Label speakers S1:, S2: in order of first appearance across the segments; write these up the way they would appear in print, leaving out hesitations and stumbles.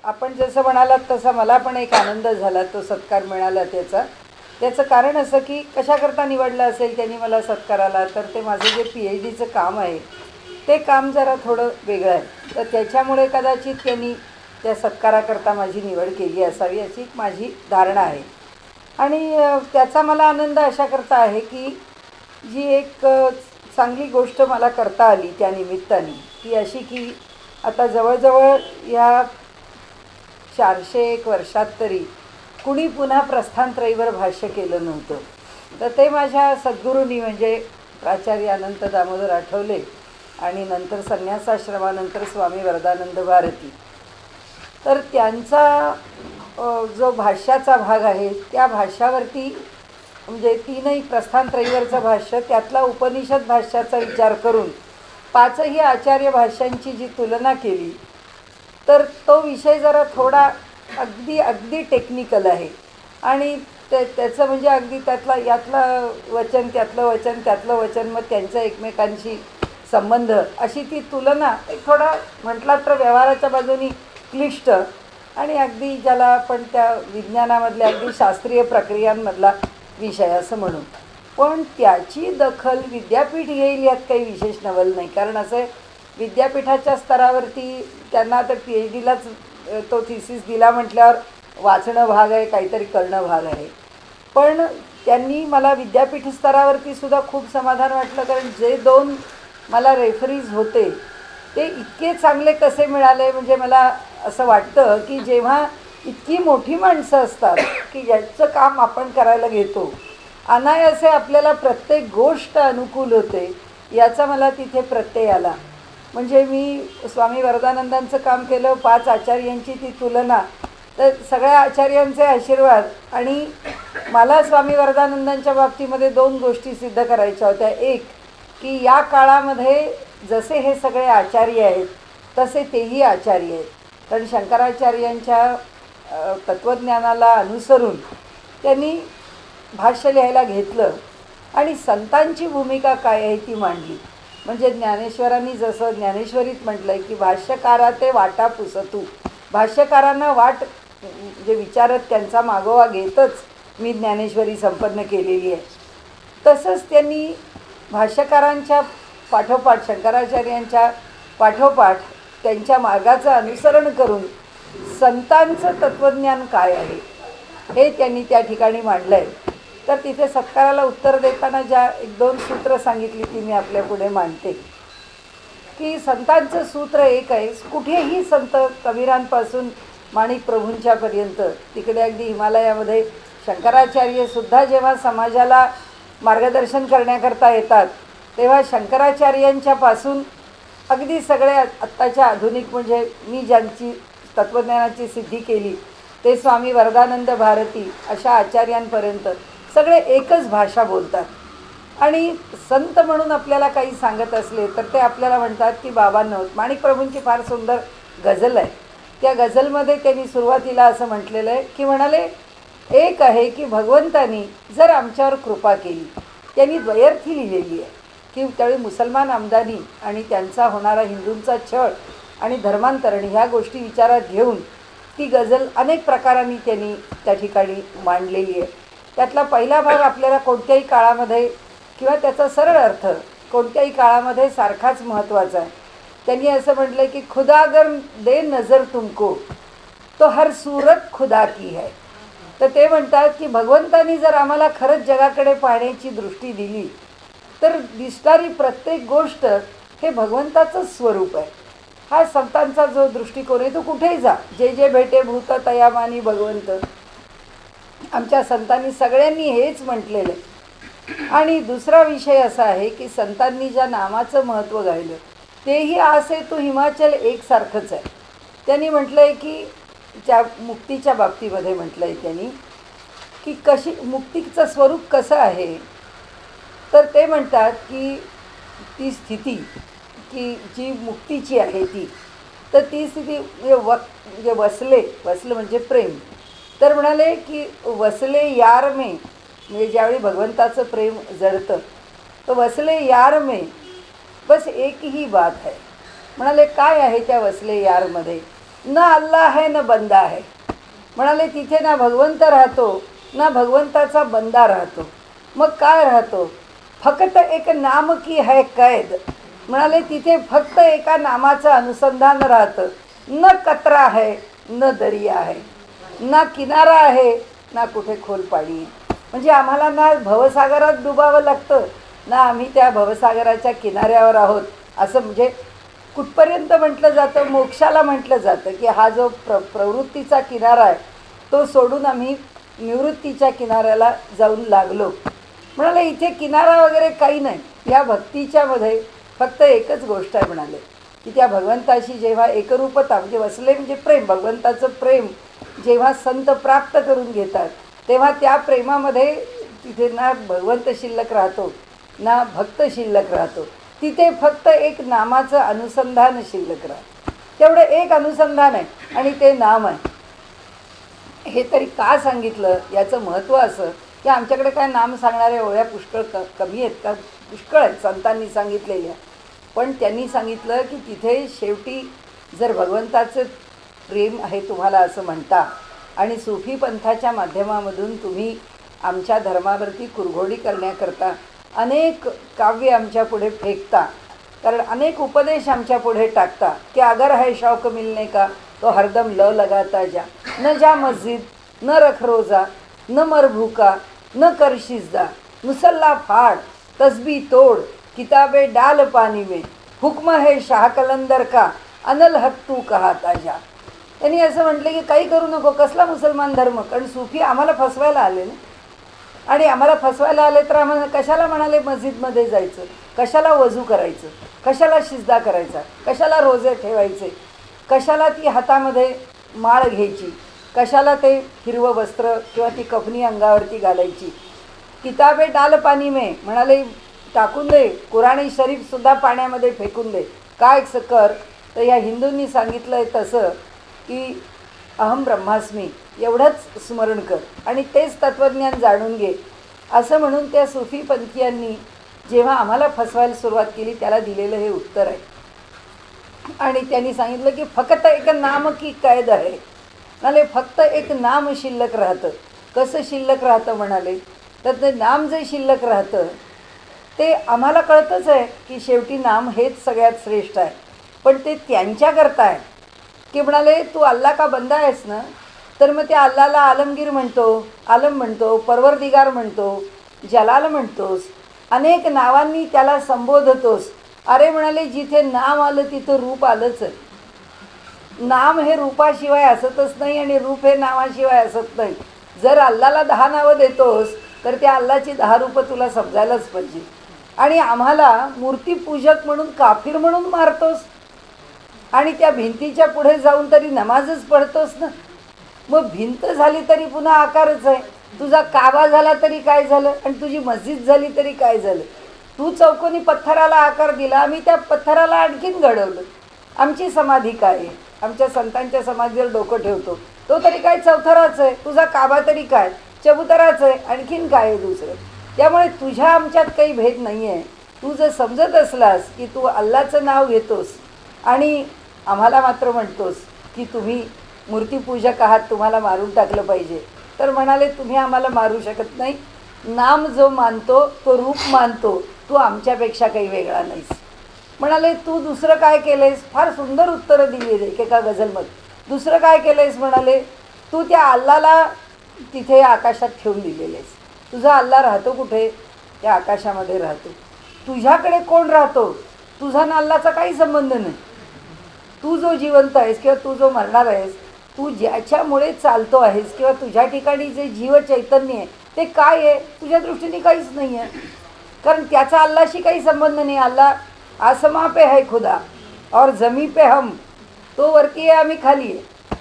S1: आपण जसं म्हणालात तसा मला पण एक आनंद झाला तो सत्कार मिळाला त्याचं कारण असं की कशाकरता निवडलं असेल त्यांनी मला सत्काराला, तर ते माझं जे PhDचं काम आहे ते काम जरा थोडं वेगळं आहे, तर त्याच्यामुळे कदाचित त्यांनी त्या सत्काराकरता माझी निवड केली असावी अशी माझी धारणा आहे. आणि त्याचा मला आनंद अशाकरता आहे की जी एक चांगली गोष्ट मला करता आली त्या निमित्ताने ती अशी की आता जवळजवळ या 401 वर्षात तरी कुणी पुन्हा प्रस्थानत्रयीवर भाष्य केलं नव्हतं. तर ते माझ्या सद्गुरूंनी म्हणजे प्राचार्य अनंत दामोदर आठवले आणि नंतर संन्यासाश्रमानंतर स्वामी वरदानंद भारती, तर त्यांचा जो भाष्याचा भाग आहे त्या भाष्यावरती म्हणजे तीनही प्रस्थानत्रयीवरचं भाष्य त्यातला उपनिषद भाष्याचा विचार करून 5ही आचार्य भाष्यांची जी तुलना केली, तर तो विषय जरा थोडा अगदी टेक्निकल आहे आणि त्याचं म्हणजे अगदी यातलं वचन त्यातलं वचन मग त्यांचं एकमेकांशी संबंध अशी ती तुलना एक थोडा म्हटला तर व्यवहाराच्या बाजूनी क्लिष्ट आणि अगदी ज्याला आपण त्या विज्ञानामधल्या अगदी शास्त्रीय प्रक्रियांमधला विषय असं म्हणू. पण त्याची दखल विद्यापीठ घेईल यात काही विशेष नवल नाही, कारण असं विद्यापीठाच्या स्तरावरती त्यांना तर PhDलाच तो थिसिस दिला म्हटल्यावर वाचणं भाग आहे, काहीतरी करणं भाग आहे. पण त्यांनी मला विद्यापीठ स्तरावरती सुद्धा खूप समाधान वाटलं, कारण जे 2 मला रेफरीज होते ते इतके चांगले कसे मिळाले. म्हणजे मला असं वाटतं की जेव्हा इतकी मोठी माणसं असतात की ज्याचं काम आपण करायला घेतो अनायासे आपल्याला प्रत्येक गोष्ट अनुकूल होते याचा मला तिथे प्रत्यय आला. म्हणजे मी स्वामी वरदानंदांचं काम केलं, 5 आचार्यांची ती तुलना, तर सगळ्या आचार्यांचे आशीर्वाद आणि मला स्वामी वरदानंदांच्या बाबतीमध्ये 2 गोष्टी सिद्ध करायच्या होत्या. एक की या काळामध्ये जसे हे सगळे आचार्य आहेत तसे तेही आचार्य आहेत, कारण शंकराचार्यांच्या तत्त्वज्ञानाला अनुसरून त्यांनी भाष्य लिहायला घेतलं आणि संतांची भूमिका काय आहे ती मांडली. म्हणजे ज्ञानेश्वरांनी जसं ज्ञानेश्वरीत म्हटलं आहे की भाष्यकारा ते वाटा पुसतू, भाष्यकारांना वाट म्हणजे विचारत त्यांचा मागोवा घेतच मी ज्ञानेश्वरी संपन्न केलेली आहे. तसंच त्यांनी भाष्यकारांच्या पाठोपाठ शंकराचार्यांच्या पाठोपाठ त्यांच्या मार्गाचं अनुसरण करून संतांचं तत्त्वज्ञान काय आहे हे त्यांनी त्या ठिकाणी मांडलं आहे. तर तिथे सत्काराला उत्तर देताना ज्या 1-2 सूत्र सांगितली ती मी आपल्या पुढे मांडते. की संतांचं सूत्र एक आहे, कुठेही संत कबीरांपासून माणिक प्रभूंच्यापर्यंत तिकडे अगदी हिमालयामध्ये शंकराचार्यसुद्धा जेव्हा समाजाला मार्गदर्शन करण्याकरता येतात तेव्हा शंकराचार्यांच्यापासून अगदी सगळ्या आत्ताच्या आधुनिक म्हणजे मी ज्यांची तत्त्वज्ञानाची सिद्धी केली ते स्वामी वरदानंद भारती अशा आचार्यांपर्यंत सगळे एकच भाषा बोलतात. आणि संत म्हणून आपल्याला काही सांगत असले तर ते आपल्याला म्हणतात की बाबांनो, माणिक प्रभूंची फार सुंदर गझल आहे, त्या गझलमध्ये त्यांनी सुरुवातीला असं म्हटलेलं आहे की म्हणाले एक आहे की भगवंतानी जर आमच्यावर कृपा केली, त्यांनी द्वयर्थी लिहिलेली आहे की त्यावेळी मुसलमान आमदानी आणि त्यांचा होणारा हिंदूंचा छळ आणि धर्मांतरण ह्या गोष्टी विचारात घेऊन ती गझल अनेक प्रकारांनी त्यांनी त्या ठिकाणी मांडलेली आहे. त्यातला पहिला भाग आपल्याला कोणत्याही काळामध्ये किंवा त्याचा सरळ अर्थ कोणत्याही काळामध्ये सारखाच महत्त्वाचा आहे. त्यांनी असं म्हटलं की खुदा अगर दे नजर तुमको तो हर सूरत खुदा की है. तर ते म्हणतात की भगवंतानी जर आम्हाला खरंच जगाकडे पाहण्याची दृष्टी दिली तर दिसणारी प्रत्येक गोष्ट हे भगवंताचंच स्वरूप आहे. हा संतांचा जो दृष्टिकोन आहे तो कुठेही जा, जे जे भेटे भूत तयामानी भगवंत, आमच्या संतांनी सगळ्यांनी हेच म्हटलेलं आहे. आणि दुसरा विषय असा आहे की संतांनी ज्या नामाचं महत्त्व गायलं तेही असे तो हिमाचल एकसारखंच आहे. त्यांनी म्हटलं आहे की त्या मुक्तीच्या बाबतीमध्ये म्हटलं आहे त्यांनी की कशी मुक्तीचं स्वरूप कसं आहे, तर ते म्हणतात की ती स्थिती की जी मुक्तीची आहे तर ती स्थिती म्हणजे वसलं म्हणजे प्रेम. तर म्हणाले की वसले यार में, म्हणजे ज्यावेळी भगवंताचं प्रेम जडतं तो वसले यार में बस एक ही बात है. म्हणाले काय आहे त्या वसले यारमध्ये, ना अल्लाह है न बंदा है. म्हणाले तिथे ना भगवंत राहतो ना भगवंताचा बंदा राहतो. मग काय राहतो? फक्त एक नाम की है कैद. म्हणाले तिथे फक्त एका नामाचं अनुसंधान राहतं. न कचरा आहे न दरिया आहे, ना किनारा आहे ना कुठे खोल पाणी आहे. म्हणजे आम्हाला ना भवसागरात डुबावं लागतं ना आम्ही त्या भवसागराच्या किनाऱ्यावर आहोत. असं म्हणजे कुठपर्यंत म्हटलं जातं, मोक्षाला म्हटलं जातं की हा जो प्रवृत्तीचा किनारा आहे तो सोडून आम्ही निवृत्तीच्या किनाऱ्याला जाऊन लागलो. म्हणाले इथे किनारा वगैरे काही नाही. या भक्तीच्या मध्ये फक्त एकच गोष्ट आहे म्हणाले की त्या भगवंताशी जेव्हा एकरूपता म्हणजे वसले म्हणजे प्रेम, भगवंताचं प्रेम जेव्हा संत प्राप्त करून घेतात तेव्हा त्या प्रेमामध्ये तिथे ना भगवंत शिल्लक राहतो ना भक्त शिल्लक राहतो. तिथे फक्त एक नामाचं अनुसंधान शिल्लक राहतं. तेवढं एक अनुसंधान आहे आणि ते नाम आहे. हे तरी का सांगितलं? याचं महत्त्व असं की आमच्याकडे काय नाम सांगणाऱ्या ओळ्या पुष्कळ कमी आहेत का? पुष्कळ आहेत संतांनी सांगितलेल्या. पण त्यांनी सांगितलं की तिथे शेवटी जर भगवंताचं प्रेम आहे तुम्हाला असं म्हणता आणि सुफी पंथाच्या माध्यमामधून तुम्ही आमच्या धर्मावरती कुरघोडी करण्याकरता अनेक काव्य आमच्या पुढे फेकता, कारण अनेक उपदेश आमच्या पुढे टाकता की अगर है शौक मिलने का तो हरदम ल लगाता जा, न जा मस्जिद न रख रोज़ा न मर भूखा न कर सिजदा, मुसल्ला फाड़ तस्बी तोड़ किताबें डाल पानी में, हुक्म है शाह कलंदर का अनल हक तू कहाता जा. त्यांनी असं म्हटलं की काही करू नको. कसला मुसलमान धर्म? कारण सुफी आम्हाला फसवायला आले ना, आणि आम्हाला फसवायला आले तर आम्हाला कशाला म्हणाले मस्जिदमध्ये जायचं, कशाला वजू करायचं, कशाला शिजदा करायचा, कशाला रोजे ठेवायचे, कशाला ती हातामध्ये माळ घ्यायची, कशाला ते हिरवं वस्त्र किंवा ती कफनी अंगावरती घालायची. किताबे डाल पाणी में म्हणाले टाकून दे, कुराणी शरीफसुद्धा पाण्यामध्ये फेकून दे. काय कर? तर या हिंदूंनी सांगितलं आहे तसं की अहम ब्रह्मास्मी एवढंच स्मरण कर आणि तेच तत्त्वज्ञान जाणून घे असं म्हणून त्या सुफी पंथीयांनी जेव्हा आम्हाला फसवायला सुरुवात केली त्याला दिलेलं हे उत्तर आहे. आणि त्यांनी सांगितलं की फक्त एक नाम की कैद आहे. म्हणाले फक्त एक नाम शिल्लक राहतं. कसं शिल्लक राहतं म्हणाले? तर ते नाम जे शिल्लक राहतं ते आम्हाला कळतंच आहे की शेवटी नाम हेच सगळ्यात श्रेष्ठ आहे. पण ते त्यांच्याकरता आहे की म्हणाले तू अल्लाह का बंदा आहेस ना, तर मग त्या अल्लाला आलमगीर म्हणतो, आलम म्हणतो, परवरदिगार म्हणतो, जलाल म्हणतोस, अनेक नावांनी त्याला संबोधतोस. अरे म्हणाले जिथे नाम आलं तिथं रूप आलंच आहे. नाम हे रूपाशिवाय असतच नाही आणि रूप हे नावाशिवाय असत नाही. जर अल्लाला 10 नावं देतोस तर त्या अल्लाची 10 रूपं तुला समजायलाच पाहिजे. आणि आम्हाला मूर्तीपूजक म्हणून काफिर म्हणून मारतोस आणि त्या भिंतीच्या पुढे जाऊन तरी नमाजच पढतोस ना. मग भिंत झाली तरी पुन्हा आकारच आहे. तुझा काबा झाला तरी काय झालं आणि तुझी मस्जिद झाली तरी काय झालं? तू चौकोनी पत्थराला आकार दिला, आम्ही त्या पत्थराला आणखीन घडवलं. आमची समाधी काय आहे? आमच्या संतांच्या समाधीवर डोकं ठेवतो तो तरी काय चौथराच आहे. तुझा काबा तरी काय चबुतराच आहे. आणखीन काय आहे दुसरं? त्यामुळे तुझ्या आमच्यात काही भेद नाही आहे. तू जर समजत असलास की तू अल्लाचं नाव घेतोस आणि आम्हाला मात्र म्हणतोस की तुम्ही मूर्तीपूजक आहात, तुम्हाला मारून टाकलं पाहिजे, तर म्हणाले तुम्ही आम्हाला मारू शकत नाही. नाम जो मानतो तो रूप मानतो, तू आमच्यापेक्षा काही वेगळा नाहीस. म्हणाले तू दुसरं काय केलंयस? फार सुंदर उत्तरं दिली आहे एकेका गझलमध्ये. दुसरं काय केलंयस? म्हणाले तू त्या अल्लाला तिथे आकाशात ठेवून दिलेलं आहेस. तुझा अल्ला राहतो कुठे? त्या आकाशामध्ये राहतो. तुझ्याकडे कोण राहतो? तुझा ना अल्लाचा काही संबंध नाही. तू जो जिवंत आहेस किंवा तू जो मरणार आहेस, तू ज्याच्यामुळे चालतो आहेस किंवा तुझ्या ठिकाणी जे जीव चैतन्य आहे ते काय आहे? तुझ्या दृष्टीने काहीच नाही आहे, कारण त्याचा अल्लाशी काही संबंध नाही. अल्लाह आसमा पे है खुदा और जमी पे हम, तो वरती आहे आम्ही खाली आहे,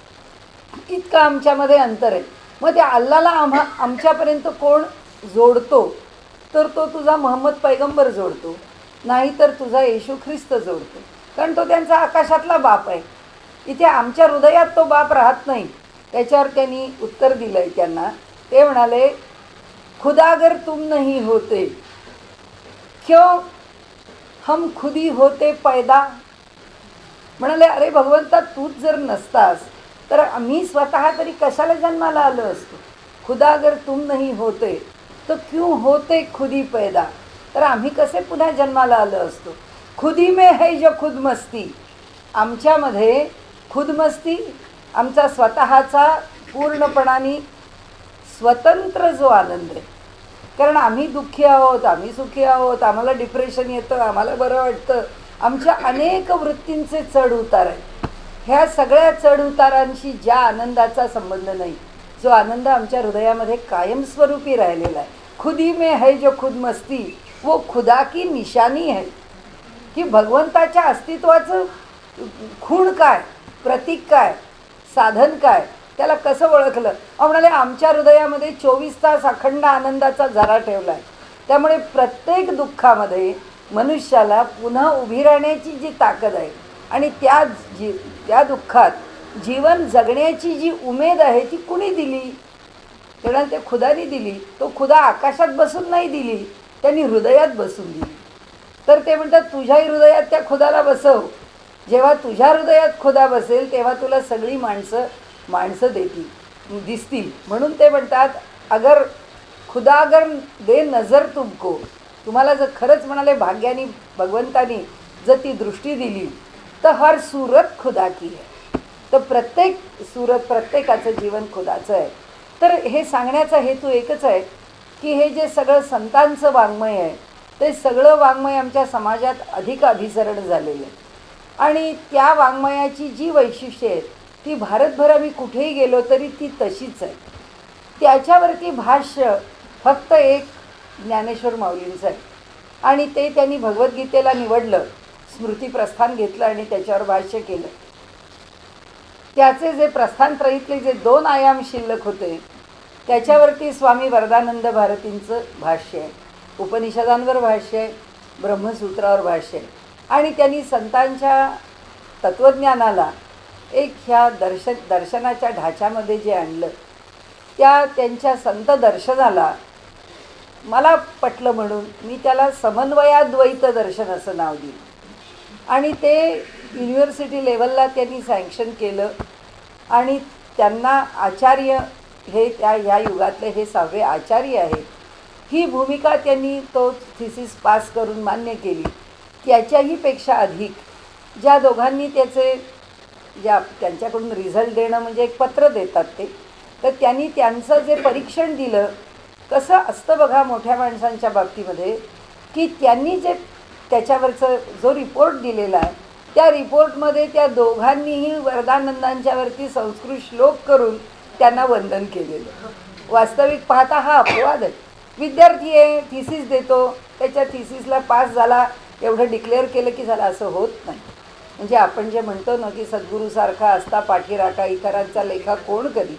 S1: इतकं आमच्यामध्ये अंतर आहे. मग त्या अल्लाला आमच्यापर्यंत कोण जोडतो? तर तो तुझा मोहम्मद पैगंबर जोडतो, नाहीतर तुझा येशू ख्रिस्त जोडतो, कारण तो त्यांचा आकाशातला बाप आहे. इथे आमच्या हृदयात तो बाप राहत नाही. त्याच्यावर त्यांनी उत्तर दिलं आहे त्यांना. ते म्हणाले खुदा अगर तुम नहीं होते क्यों हम खुद ही होते पैदा. म्हणाले, अरे भगवंता, तूच जर नसतास तर आम्ही स्वतः तरी कशाला जन्माला आलो असतो. खुदा अगर तुम नहीं होते तो क्यों होते खुदी पैदा. तर आम्ही कसे पुन्हा जन्माला आलो असतो. खुदी में है जो खुद मस्ती. आमच्यामध्ये खुदमस्ती, आमचा स्वतःचा पूर्णपणाने स्वतंत्र जो आनंद आहे. कारण आम्ही दुःखी आहोत, आम्ही सुखी आहोत, आम्हाला डिप्रेशन येतं, आम्हाला बरं वाटतं, आमच्या अनेक वृत्तींचे चढ उतार आहेत. ह्या सगळ्या चढ उतारांशी ज्या आनंदाचा संबंध नाही, जो आनंद आमच्या हृदयामध्ये कायमस्वरूपी राहिलेला आहे. खुदी में है जो खुद मस्ती वो खुदा की निशानी है. की भगवंताच्या अस्तित्वाचं खूण काय, प्रतीक काय, साधन काय, त्याला कसं ओळखलं. म्हणाले, आमच्या हृदयामध्ये 24 तास अखंड आनंदाचा झरा ठेवला आहे. त्यामुळे प्रत्येक दुःखामध्ये मनुष्याला पुन्हा उभी राहण्याची जी ताकद आहे आणि त्या दुःखात जीवन जगण्याची जी उमेद आहे ती कुणी दिली. तेव्हा ते खुदानी दिली. तो खुदा आकाशात बसून नाही दिली, त्यांनी हृदयात बसून दिली. तर ते म्हणतात, तुझ्याही हृदयात त्या खुदाला बसव. जेव्हा तुझ्या हृदयात खुदा बसेल तेव्हा तुला सगळी माणसं दिसतील. म्हणून ते म्हणतात, अगर खुदा अगर दे नजर तुमको, तुम्हाला जर खरंच म्हणाले भाग्यानी भगवंतानी जर ती दृष्टी दिली तर हर सूरत खुदा की आहे. तर प्रत्येक सूरत, प्रत्येकाचं जीवन खुदाचं आहे. तर हे सांगण्याचा हेतू एकच आहे की हे जे सगळं संतांचं वाङ्मय आहे ते सगळं वाङ्मय आमच्या समाजात अधिक अभिसरण झालेलं आहे. आणि त्या वाङ्मयाची जी वैशिष्ट्ये आहेत ती भारतभर आम्ही कुठेही गेलो तरी ती तशीच आहे. त्याच्यावरती भाष्य फक्त एक ज्ञानेश्वर माऊलींचं आहे आणि ते त्यांनी भगवद्गीतेला निवडलं, स्मृतिप्रस्थान घेतलं आणि त्याच्यावर भाष्य केलं. त्याचे जे प्रस्थानत्रयीतले जे 2 आयाम शिल्लक होते त्याच्यावरती स्वामी वरदानंद भारतींचं भाष्य आहे, उपनिषदांवर भाष्य आहे, ब्रह्मसूत्रावर भाष्य आहे. आणि त्यांनी संतांच्या तत्त्वज्ञानाला एक ह्या दर्शनाच्या ढाच्यामध्ये जे आणलं, त्यांच्या संत दर्शनाला मला पटलं म्हणून मी त्याला समन्वयाद्वैत दर्शन असं नाव दिलं. आणि ते युनिव्हर्सिटी लेवलला त्यांनी सँक्शन केलं आणि त्यांना आचार्य हे ह्या युगातले हे 6वे आचार्य आहेत. ही भूमिका त्यांनी तो थिसिस पास करून मान्य केली. त्याच्याही पेक्षा अधिक ज्या दोघांनी त्यांच्याकडून रिझल्ट देणं म्हणजे एक पत्र देतात ते, तर त्यांनी त्यांचं जे परीक्षण दिलं कसं असतं बघा मोठ्या माणसांच्या बाबतीमध्ये, की त्यांनी जे त्याच्यावरचं जो रिपोर्ट दिलेला आहे त्या रिपोर्टमध्ये त्या दोघांनीही वरदानंदांच्यावरती संस्कृत श्लोक करून त्यांना वंदन केलेलं. वास्तविक पाहता हा अपवाद आहे. विद्यार्थी आहे, थिसिस देतो, त्याच्या थिसिसला पास झाला एवढं डिक्लेअर केलं की झालं, असं होत नाही. म्हणजे आपण जे म्हणतो ना की सद्गुरूसारखा असता पाठीराखा इतरांचा लेखा कोण करी,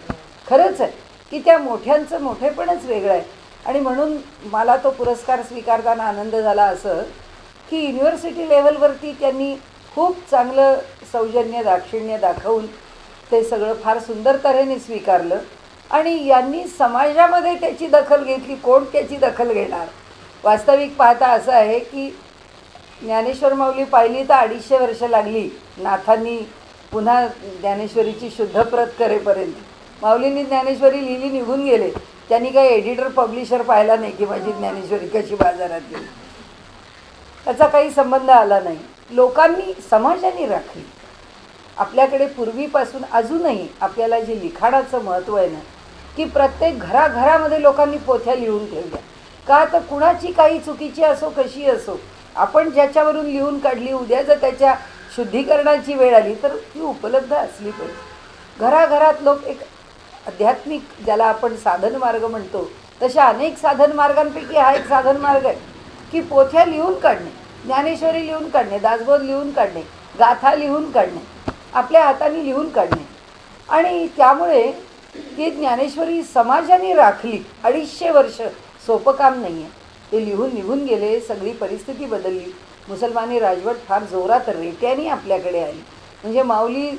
S1: खरंच आहे की त्या मोठ्यांचं मोठेपणच वेगळं आहे. आणि म्हणून मला तो पुरस्कार स्वीकारताना आनंद झाला असं की युनिव्हर्सिटी लेवलवरती त्यांनी खूप चांगलं सौजन्य दाक्षिण्य दाखवून ते सगळं फार सुंदर तऱ्हेने स्वीकारलं. आणि यांनी समाजामध्ये त्याची दखल घेतली. कोण त्याची दखल घेणार. वास्तविक पाहता असं आहे की ज्ञानेश्वर माऊली पाहिली तर 250 वर्ष लागली नाथांनी पुन्हा ज्ञानेश्वरीची शुद्ध प्रत करेपर्यंत. माऊलींनी ज्ञानेश्वरी लिहिली, निघून गेले. त्यांनी काही एडिटर पब्लिशर पाहिला नाही की माझी ज्ञानेश्वरी कशी बाजारात गेली. त्याचा काही संबंध आला नाही. लोकांनी, समाजाने राखली. आपल्याकडे पूर्वीपासून अजूनही आपल्याला जे लिखाणाचं महत्त्व आहे ना की प्रत्येक घराघरामध्ये लोकांनी पोथ्या लिहून ठेवल्या. का तर कुणाची काही चुकीची असो कशी असो आपण ज्याच्यावरून लिहून काढली, उद्या जर त्याच्या शुद्धीकरणाची वेळ आली तर ती उपलब्ध असली पाहिजे. घराघरात लोक एक आध्यात्मिक, ज्याला आपण साधन मार्ग म्हणतो, तशा अनेक साधन मार्गांपैकी हा एक साधन मार्ग आहे की पोथ्या लिहून काढणे, ज्ञानेश्वरी लिहून काढणे, दासबोध लिहून काढणे, गाथा लिहून काढणे, आपल्या हाताने लिहून काढणे. आणि त्यामुळे ती ज्ञानेश्वरी समाजाने राखली. 250 वर्ष सोपं काम नाही आहे. ते लिहून निघून गेले, सगळी परिस्थिती बदलली. मुसलमानी राजवट फार जोरात रेट्याने आपल्याकडे आली. म्हणजे माऊली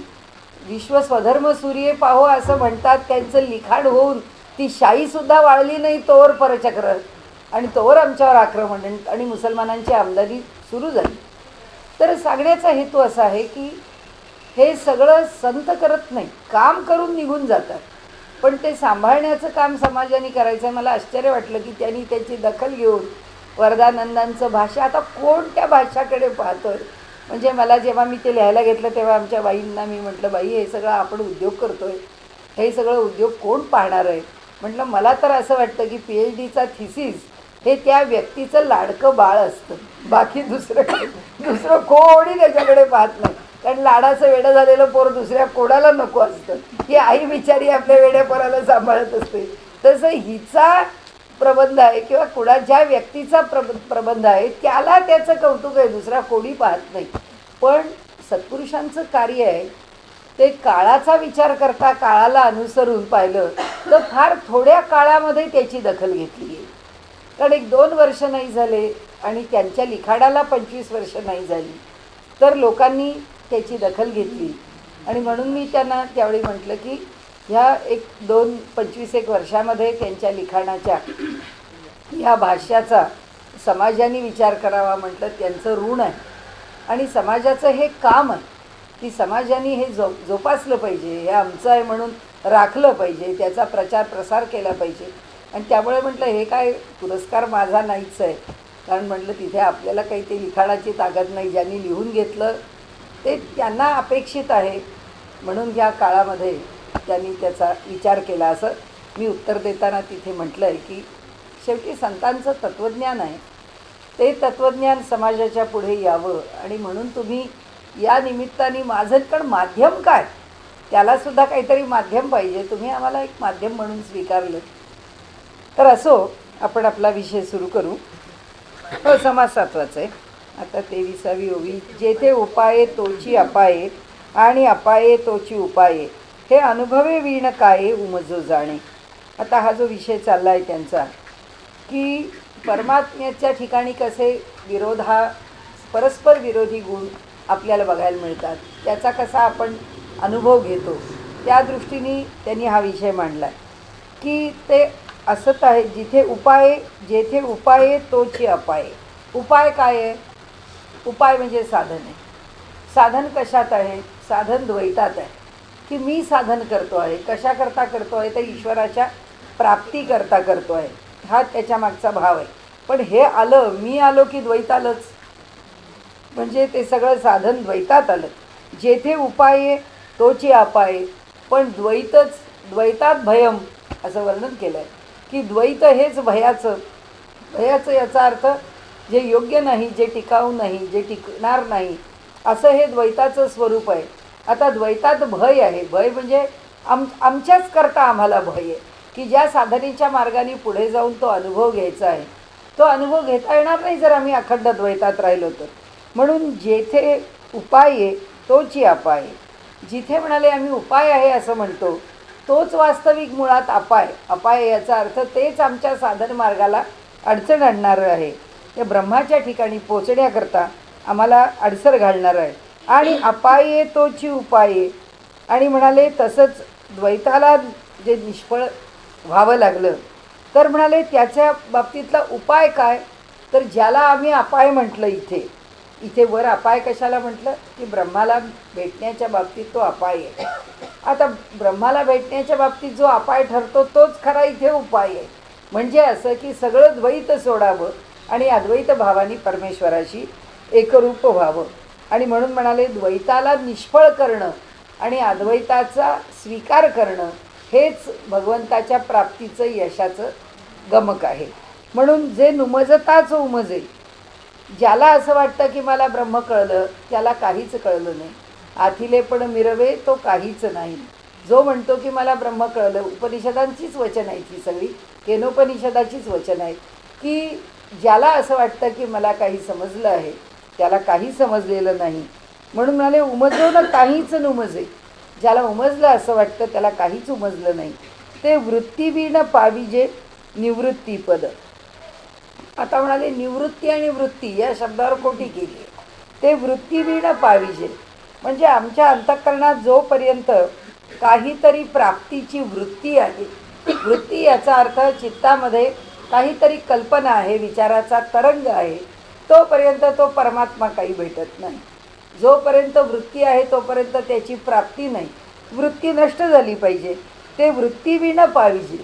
S1: विश्व स्वधर्म सूर्य पाहो असं म्हणतात. त्यांचं लिखाण होऊन ती शाहीसुद्धा वाळली नाही तोवर परचक्र, आणि तोवर आमच्यावर आक्रमण आणि मुसलमानांची आमदानी सुरू झाली. तर सांगण्याचा हेतू असा आहे की हे सगळं संत करत नाही, काम करून निघून जातात. पण ते सांभाळण्याचं काम समाजाने करायचं आहे. मला आश्चर्य वाटलं की त्यांनी त्याची दखल घेऊन वरदानंदांचं भाषा, आता कोण त्या भाषाकडे पाहतोय. म्हणजे मला जेव्हा मी ते लिहायला घेतलं तेव्हा आमच्या बाईंना मी म्हटलं, बाई हे सगळं आपण उद्योग करतोय, हे सगळं उद्योग कोण पाहणार आहे. म्हटलं मला तर असं वाटतं की PhDचा थिसिस हे त्या व्यक्तीचं लाडकं बाळ असतं, बाकी दुसरं कोणी त्याच्याकडे पाहत नाही. कारण लाडाचं वेडं झालेलं पोर दुसऱ्या कोणाला नको असतं. ही आई बिचारी आपल्या वेड्या पोराला सांभाळत असते. तसं हिचा प्रबंध आहे किंवा कुणा ज्या व्यक्तीचा प्रबंध आहे त्याला त्याचं कौतुक आहे, दुसरा कोणी पाहत नाही. पण सत्पुरुषांचं कार्य आहे ते काळाचा विचार करता काळाला अनुसरून पाहिलं तर फार थोड्या काळामध्ये त्याची दखल घेतली आहे. कारण 1-2 वर्ष नाही झाले आणि त्यांच्या लिखाणाला 25 वर्ष नाही झाली तर लोकांनी त्याची दखल घेतली. आणि म्हणून मी त्यांना त्यावेळी म्हटलं की ह्या 25-एक वर्षामध्ये त्यांच्या लिखाणाच्या ह्या भाष्याचा समाजाने विचार करावा. म्हटलं त्यांचं ऋण आहे आणि समाजाचं हे काम आहे की समाजाने हे जोपासलं पाहिजे, हे आमचं आहे म्हणून राखलं पाहिजे, त्याचा प्रचार प्रसार केला पाहिजे. आणि त्यामुळे म्हटलं हे काय पुरस्कार माझा नाहीच आहे, कारण म्हटलं तिथे आपल्याला काही ते लिखाणाची ताकद नाही. ज्यांनी लिहून घेतलं ते त्यांना अपेक्षित आहे, म्हणून या काळामध्ये त्यांनी त्याचा विचार केला. असं मी उत्तर देताना तिथे म्हटलं आहे की शेवटी संतांचं तत्त्वज्ञान आहे, ते तत्त्वज्ञान समाजाच्या पुढे यावं. आणि म्हणून तुम्ही या निमित्ताने माझं पण माध्यम काय, त्यालासुद्धा काहीतरी माध्यम पाहिजे, तुम्ही आम्हाला एक माध्यम म्हणून स्वीकारलं. तर असो, आपण आपला विषय सुरू करू. समास 7वाचा आहे. आता 23वी ओवी. जेथे उपाये तोची अपाये आणि अपाये तोची उपाये, हे अनुभवे वीण काये उमजो जाणे. आता हा जो विषय चालला आहे त्यांचा की परमात्म्याच्या ठिकाणी कसे परस्पर विरोधी गुण आपल्याला बघायला मिळतात, त्याचा कसा आपण अनुभव घेतो, त्या दृष्टीने त्यांनी हा विषय मांडला की ते असत आहे. जेथे उपाये तोची अपाये. उपाय काय आहे? उपाय म्हणजे साधन आहे. साधन कशात आहे? साधन द्वैतात आहे की मी साधन करतो आहे. कशाकरता करतो आहे? तर ईश्वराच्या प्राप्तीकरता करतो आहे, हा त्याच्या मागचा भाव आहे. पण हे आलं, मी आलो की द्वैत आलंच, म्हणजे ते सगळं साधन द्वैतात आलं. जेथे उपाये तोची अपाये. पण द्वैतात भयम असं वर्णन केलं आहे की द्वैत हेच भयाचं याचा अर्थ जे योग्य नाही, जे टिकाऊ नाही, जे टिकणार नाही, असं हे द्वैताचं स्वरूप आहे. आता द्वैतात भय आहे. भय म्हणजे आमच्याच करता आम्हाला भय आहे की ज्या साधनेच्या मार्गाने पुढे जाऊन तो अनुभव घ्यायचा आहे, तो अनुभव घेता येणार नाही जर आम्ही अखंड द्वैतात राहिलो तर. म्हणून जेथे उपाये तोची अपाये. जिथे म्हणाले आम्ही उपाय आहे असं म्हणतो, तोच वास्तविक मुळात अपाय याचा अर्थ तेच आमच्या साधन मार्गाला अडचण आणणारं आहे, ते ब्रह्माच्या ठिकाणी पोचण्याकरता आम्हाला अडसर घालणारं आहे. आणि अपाये तोची उपाये. आणि म्हणाले तसंच द्वैताला जे निष्फळ व्हावं लागलं तर म्हणाले त्याच्या बाबतीतला उपाय काय, तर ज्याला आम्ही अपाय म्हटलं इथे वर अपाय कशाला म्हटलं की ब्रह्माला भेटण्याच्या बाबतीत तो अपाय आहे. आता ब्रह्माला भेटण्याच्या बाबतीत जो अपाय ठरतो तोच खरा इथे उपाय आहे. म्हणजे असं की सगळं द्वैत सोडावं आणि अद्वैत भावाने परमेश्वराशी एकरूप व्हावं. आणि म्हणून म्हणाले द्वैताला निष्फळ करणं आणि अद्वैताचा स्वीकार करणं हेच भगवंताच्या प्राप्तीचं यशाचं गमक आहे. म्हणून जे नुमजताच उमजे. ज्याला असं वाटतं की मला ब्रह्म कळलं, त्याला काहीच कळलं नाही. आथिले पण मिरवे तो काहीच नाही. जो म्हणतो की मला ब्रह्म कळलं, उपनिषदांचीच वचन आहेत ही सगळी, केनोपनिषदाचीच वचन आहेत की ज्याला असं वाटतं की मला काही समजलं आहे, त्याला काही समजलेलं नाही. म्हणून म्हणाले उमजो न काहीच नुमजे. ज्याला उमजलं असं वाटतं त्याला काहीच उमजलं नाही. ते वृत्तीवीण पाविजे निवृत्तीपद. आता म्हणाले निवृत्ती आणि वृत्ती या शब्दावर कोटी केली आहे. ते वृत्तीवीण पाविजे म्हणजे आमच्या अंतःकरणात जोपर्यंत काहीतरी प्राप्तीची वृत्ती आहे, वृत्ती याचा अर्थ चित्तामध्ये काहीतरी कल्पना आहे, विचाराचा तरंग आहे, तोपर्यंत तो परमात्मा काही भेटत नाही. जोपर्यंत वृत्ती आहे तोपर्यंत त्याची प्राप्ती नाही. वृत्ती नष्ट झाली पाहिजे, ते वृत्तीविना पाहिजे.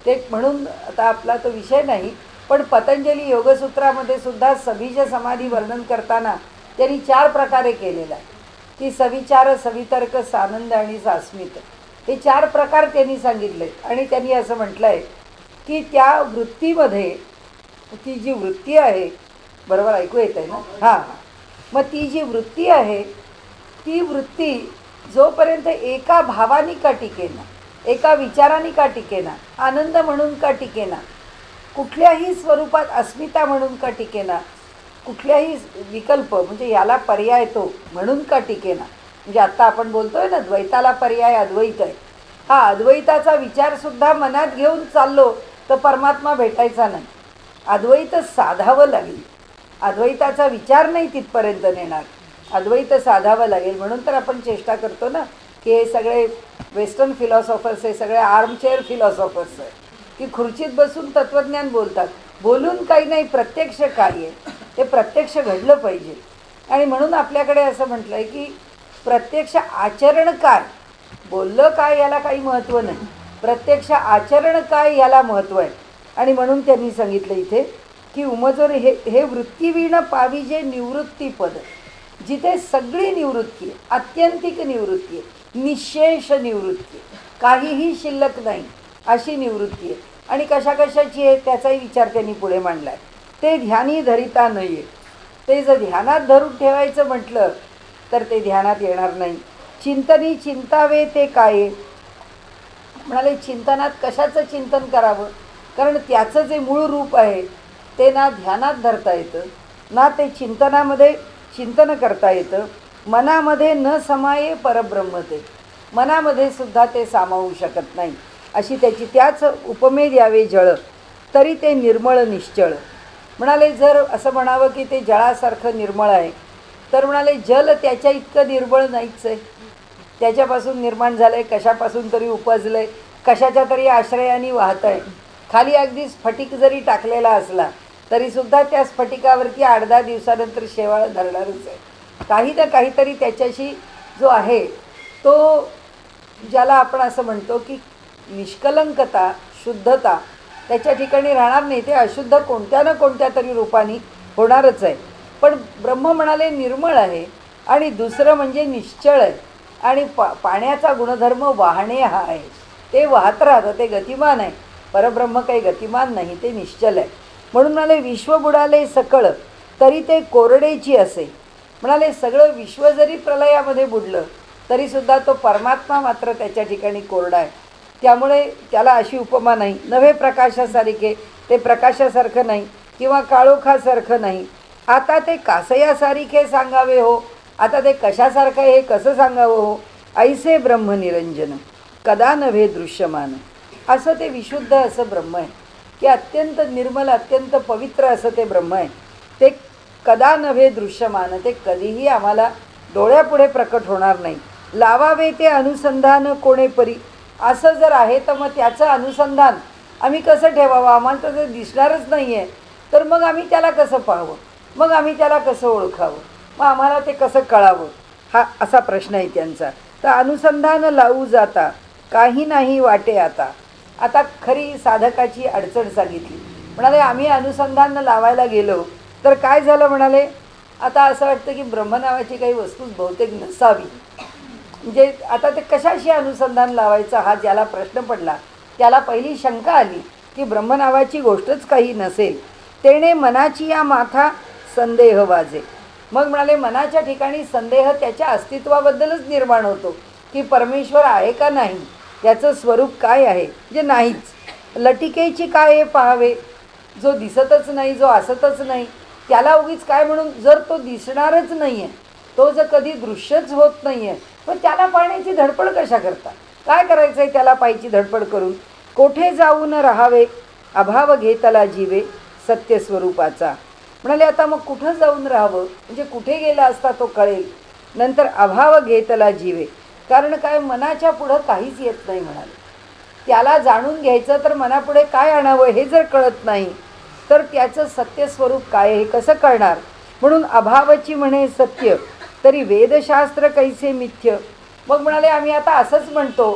S1: ते म्हणून आता आपला तो विषय नाही, पण पतंजली योगसूत्रामध्ये सुद्धा सविज समाधी वर्णन करताना त्यांनी 4 प्रकारे केलेला आहे की सविचार, सवितर्क, सानंद आणि सास्मित. हे 4 प्रकार त्यांनी सांगितले. आणि त्यांनी असं म्हटलं आहे की त्या वृत्तीमध्ये ती जी वृत्ती आहे, बरोबर ऐकू येत आहे ना? हां. मग ती जी वृत्ती आहे, ती वृत्ती जोपर्यंत एका भावानी का टिकेना, एका विचाराने का टिकेना, आनंद म्हणून का टिकेना, कुठल्याही स्वरूपात अस्मिता म्हणून का टिकेना, कुठल्याही विकल्प म्हणजे याला पर्याय तो म्हणून का टिकेना. म्हणजे आत्ता आपण बोलतोय ना, द्वैताला पर्याय अद्वैत आहे. हा अद्वैताचा विचारसुद्धा मनात घेऊन चाललो तर परमात्मा भेटायचा नाही. अद्वैत साधावं लागेल. अद्वैताचा विचार नाही तिथपर्यंत नेणार, अद्वैत साधावं लागेल. म्हणून तर आपण चेष्टा करतो ना की हे सगळे वेस्टर्न फिलॉसॉफर्स, हे सगळे आर्मचेअर फिलॉसॉफर्स आहे की खुर्चीत बसून तत्त्वज्ञान बोलतात. बोलून काही नाही, प्रत्यक्ष काय आहे ते प्रत्यक्ष घडलं पाहिजे. आणि म्हणून आपल्याकडे असं म्हटलं आहे की प्रत्यक्ष आचरण काय, बोललं काय याला काही महत्त्व नाही, प्रत्यक्ष आचरण काय याला महत्त्व आहे. आणि म्हणून त्यांनी सांगितलं इथे की उमजोर हे वृत्तीविण पाविजे निवृत्तीपद, जिथे सगळी निवृत्ती आहे, आत्यंतिक निवृत्ती आहे, निशेष निवृत्ती आहे, काहीही शिल्लक नाही अशी निवृत्ती आहे. आणि कशा कशाची आहे त्याचाही विचार त्यांनी पुढे मांडला आहे. ते ध्यानी धरिता नाही आहे. ते जर ध्यानात धरून ठेवायचं म्हटलं तर ते ध्यानात येणार नाही. चिंतनी चिंतावे ते काय, म्हणाले चिंतनात कशाचं चिंतन करावं, कारण त्याचं जे मूळ रूप आहे ते ना ध्यानात धरता येतं, ना ते चिंतनामध्ये चिंतन करता येतं. मनामध्ये न समाये परब्रह्म, ते मनामध्ये सुद्धा ते सामावू शकत नाही. अशी त्याची त्याच उपमे द्यावे जळ, तरी ते निर्मळ निश्चळ. म्हणाले जर असं म्हणावं की ते जळासारखं निर्मळ आहे, तर म्हणाले जल त्याच्या इतकं निर्मळ नाहीच आहे. त्याच्यापासून निर्माण झालं आहे, कशापासून तरी उपजलं आहे, कशाच्या तरी आश्रयाने वाहतं आहे. खाली अगदी स्फटिक जरी टाकलेला असला तरीसुद्धा त्या स्फटिकावरती 8-10 दिवसानंतर शेवाळ धरणारच आहे. काही ना काहीतरी त्याच्याशी जो आहे तो, ज्याला आपण असं म्हणतो की निष्कलंकता, शुद्धता त्याच्या ठिकाणी राहणार नाही, ते अशुद्ध कोणत्या ना कोणत्या तरी रूपाने होणारच आहे. पण ब्रह्म म्हणाले निर्मळ आहे. आणि दुसरं म्हणजे निश्चळ आहे. आणि पाण्याचा गुणधर्म वाहणे हा आहे, ते वाहत राहतं, ते गतिमान आहे. परब्रह्म काही गतिमान नाही, ते निश्चल आहे. म्हणून म्हणाले विश्व बुडाले सकळ, तरी ते कोरडेची असे. म्हणाले सगळं विश्व जरी प्रलयामध्ये बुडलं तरीसुद्धा तो परमात्मा मात्र त्याच्या ठिकाणी कोरडा आहे. त्यामुळे त्याला अशी उपमा नाही. नव्हे प्रकाशासारखे, ते प्रकाशासारखं नाही किंवा काळोखासारखं नाही. आता ते कासयासारखे सांगावे हो, आता ते कशासारखं आहे हे कसं सांगावं हो. ऐसे ब्रह्मनिरंजन कदा नव्हे दृश्यमान, असं ते विशुद्ध असं ब्रह्म आहे की अत्यंत निर्मल, अत्यंत पवित्र असं ते ब्रह्म आहे. ते कदा नव्हे दृश्यमान, ते कधीही आम्हाला डोळ्यापुढे प्रकट होणार नाही. लावावे ते अनुसंधान कोणे परी, असं जर आहे तर मग त्याचं अनुसंधान आम्ही कसं ठेवावं. आम्हाला तर ते दिसणारच नाही आहे, तर मग आम्ही त्याला कसं पाहावं, मग आम्ही त्याला कसं ओळखावं, मग आम्हाला ते कसं कळावं, हा असा प्रश्न आहे त्यांचा. तर अनुसंधान लावू जाता काही नाही वाटे आता. आता खरी साधकाची अडचण सांगितली. म्हणाले आम्ही अनुसंधान लावायला गेलो तर काय झालं. म्हणाले आता असं वाटतं की ब्रह्म नावाची काही वस्तूच बहुतेक नसावी. म्हणजे आता ते कशाशी अनुसंधान लावायचं हा ज्याला प्रश्न पडला त्याला पहिली शंका आली की ब्रह्म नावाची गोष्टच काही नसेल. तेणे मनाची या माथा संदेह वाजे. मग म्हणाले मनाच्या ठिकाणी संदेह त्याच्या अस्तित्वाबद्दलच निर्माण होतो की परमेश्वर आहे का नाही, त्याचं स्वरूप काय आहे, जे नाहीच. लटिकेची काय हे पाहावे, जो दिसतच नाही, जो असतच नाही, त्याला उगीच काय म्हणून. जर तो दिसणारच नाही आहे, तो जर कधी दृश्यच होत नाही आहे, पण त्याला पाहण्याची धडपड कशा करता, काय करायचं आहे त्याला पाहायची धडपड करून. कोठे जाऊन राहावे अभाव घेतला जीवे सत्यस्वरूपाचा. म्हणाले आता मग कुठं जाऊन राहावं, म्हणजे कुठे गेला असता तो कळेल. नंतर अभाव घेतला जीवे, कारण काय मनाच्या पुढं काहीच येत नाही. म्हणाले त्याला जाणून घ्यायचं तर मनापुढे काय आणावं हे जर कळत नाही तर त्याचं सत्यस्वरूप काय हे कसं कळणार. म्हणून अभावाची म्हणे सत्य, तरी वेदशास्त्र कैसे मिथ्य. मग म्हणाले आम्ही आता असंच म्हणतो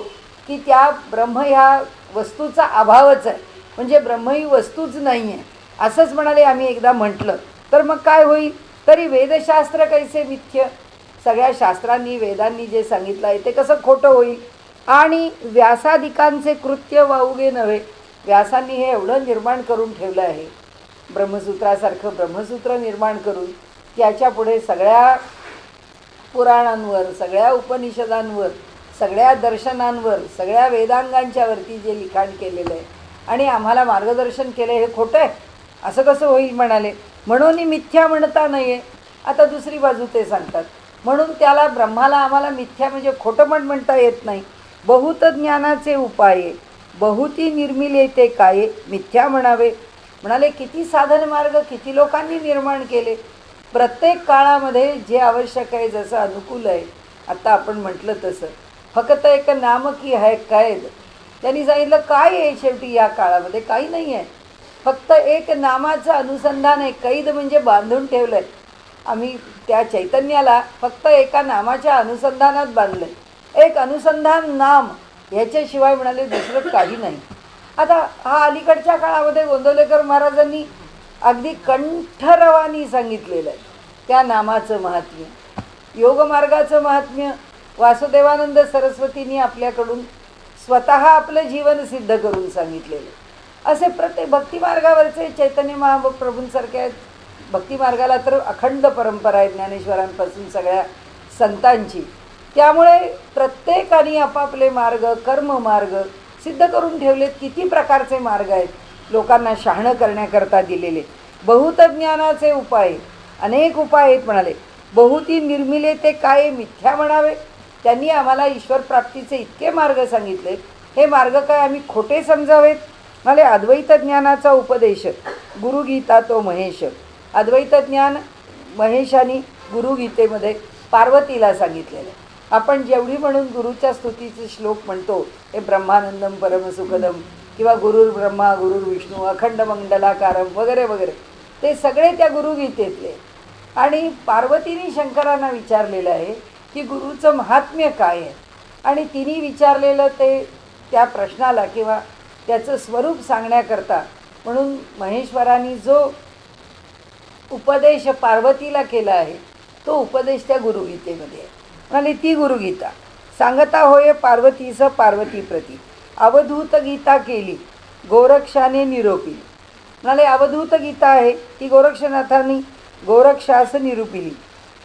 S1: की त्या ब्रह्म ह्या वस्तूचा अभावच आहे, म्हणजे ब्रह्म ही वस्तूच नाही आहे असंच म्हणाले आम्ही एकदा म्हटलं तर मग काय होईल. तरी वेदशास्त्र कैसे मिथ्य. सगळ्या शास्त्रांनी वेदांनी जे सांगितलं आहे ते कसं खोटं होईल. आणि व्यासादिकांचे कृत्य वाऊगे नव्हे. व्यासांनी हे एवढं निर्माण करून ठेवलं आहे, ब्रह्मसूत्रासारखं ब्रह्मसूत्र निर्माण करून त्याच्या पुढे सगळ्या पुराणांवर, सगळ्या उपनिषदांवर, सगळ्या दर्शनांवर, सगळ्या वेदांगांच्या वरती जे लिखाण केलेलं आहे आणि आम्हाला मार्गदर्शन केलं, हे खोटं आहे असं कसं होईल म्हणाले. म्हणून मिथ्या म्हणता नाही आहे. आता दुसरी बाजू ते सांगतात, म्हणून त्याला ब्रह्माला आम्हाला मिथ्या म्हणजे खोटं म्हणता येत नाही. बहुत ज्ञानाचे उपाये बहुती निर्मिले ते काये मिथ्या म्हणावे. म्हणाले किती साधन मार्ग किती लोकांनी निर्माण केले. प्रत्येक काळामध्ये जे आवश्यक आहे, जसं अनुकूल आहे, आत्ता आपण म्हटलं तसं. फक्त एक नाम की है कैद. त्यांनी सांगितलं काय आहे शेवटी या काळामध्ये काही नाही आहे, फक्त एक नामाचं अनुसंधान आहे. कैद म्हणजे बांधून ठेवलं आहे. आम्ही त्या चैतन्याला फक्त एका नामाच्या अनुसंधानात बांधलं आहे. एक अनुसंधान नाम, ह्याच्याशिवाय म्हणाले दुसरं काही नाही. आता हा अलीकडच्या काळामध्ये गोंदवलेकर महाराजांनी अगदी कंठरवानी सांगितलेलं आहे त्या नामाचं महात्म्य, योगमार्गाचं महात्म्य. वासुदेवानंद सरस्वतींनी आपल्याकडून स्वतः आपलं जीवन सिद्ध करून सांगितलेलं. असे प्रत्येक भक्तिमार्गावरचे चैतन्य महाप्रभूंसारखे आहेत. भक्तिमार्गाला तर अखंड परंपरा आहे ज्ञानेश्वरांपासून सगळ्या संतांची. त्यामुळे प्रत्येकाने आपापले मार्ग, कर्ममार्ग सिद्ध करून ठेवलेत. किती प्रकारचे मार्ग आहेत लोकांना शहाणं करण्याकरता दिलेले. बहुत ज्ञानाचे उपाय, अनेक उपाय आहेत म्हणाले. बहुती निर्मिले ते काय मिथ्या म्हणावे. त्यांनी आम्हाला ईश्वरप्राप्तीचे इतके मार्ग सांगितले, हे मार्ग काय आम्ही खोटे समजावेत. म्हणाले अद्वैत ज्ञानाचा उपदेश गुरुगीता तो महेश. अद्वैत ज्ञान महेशानी गुरुगीतेमध्ये पार्वतीला सांगितलेलं. आपण जेवढी म्हणून गुरुच्या स्तुतीचे श्लोक म्हणतो, हे ब्रह्मानंदम परमसुखदम किंवा गुरुर ब्रह्मा गुरुर विष्णू अखंड मंडलाकारम वगैरे वगैरे, ते सगळे त्या गुरुगीतेतले. आणि पार्वतीने शंकरांना विचारलेलं आहे की गुरुचं महात्म्य काय आहे, आणि तिने विचारलेलं ते त्या प्रश्नाला किंवा त्याचं स्वरूप सांगण्याकरता म्हणून महेश्वरांनी जो उपदेश पार्वतीला केला आहे तो उपदेश त्या गुरुगीतेमध्ये आहे. म्हणाले ती गुरुगीता सांगता होय पार्वतीचं पार्वती प्रती अवधूत गीता केली गोरक्षाने निरोपिली. म्हणाले अवधूत गीता आहे ती गोरक्षनाथांनी गोरक्षास निरूपिली.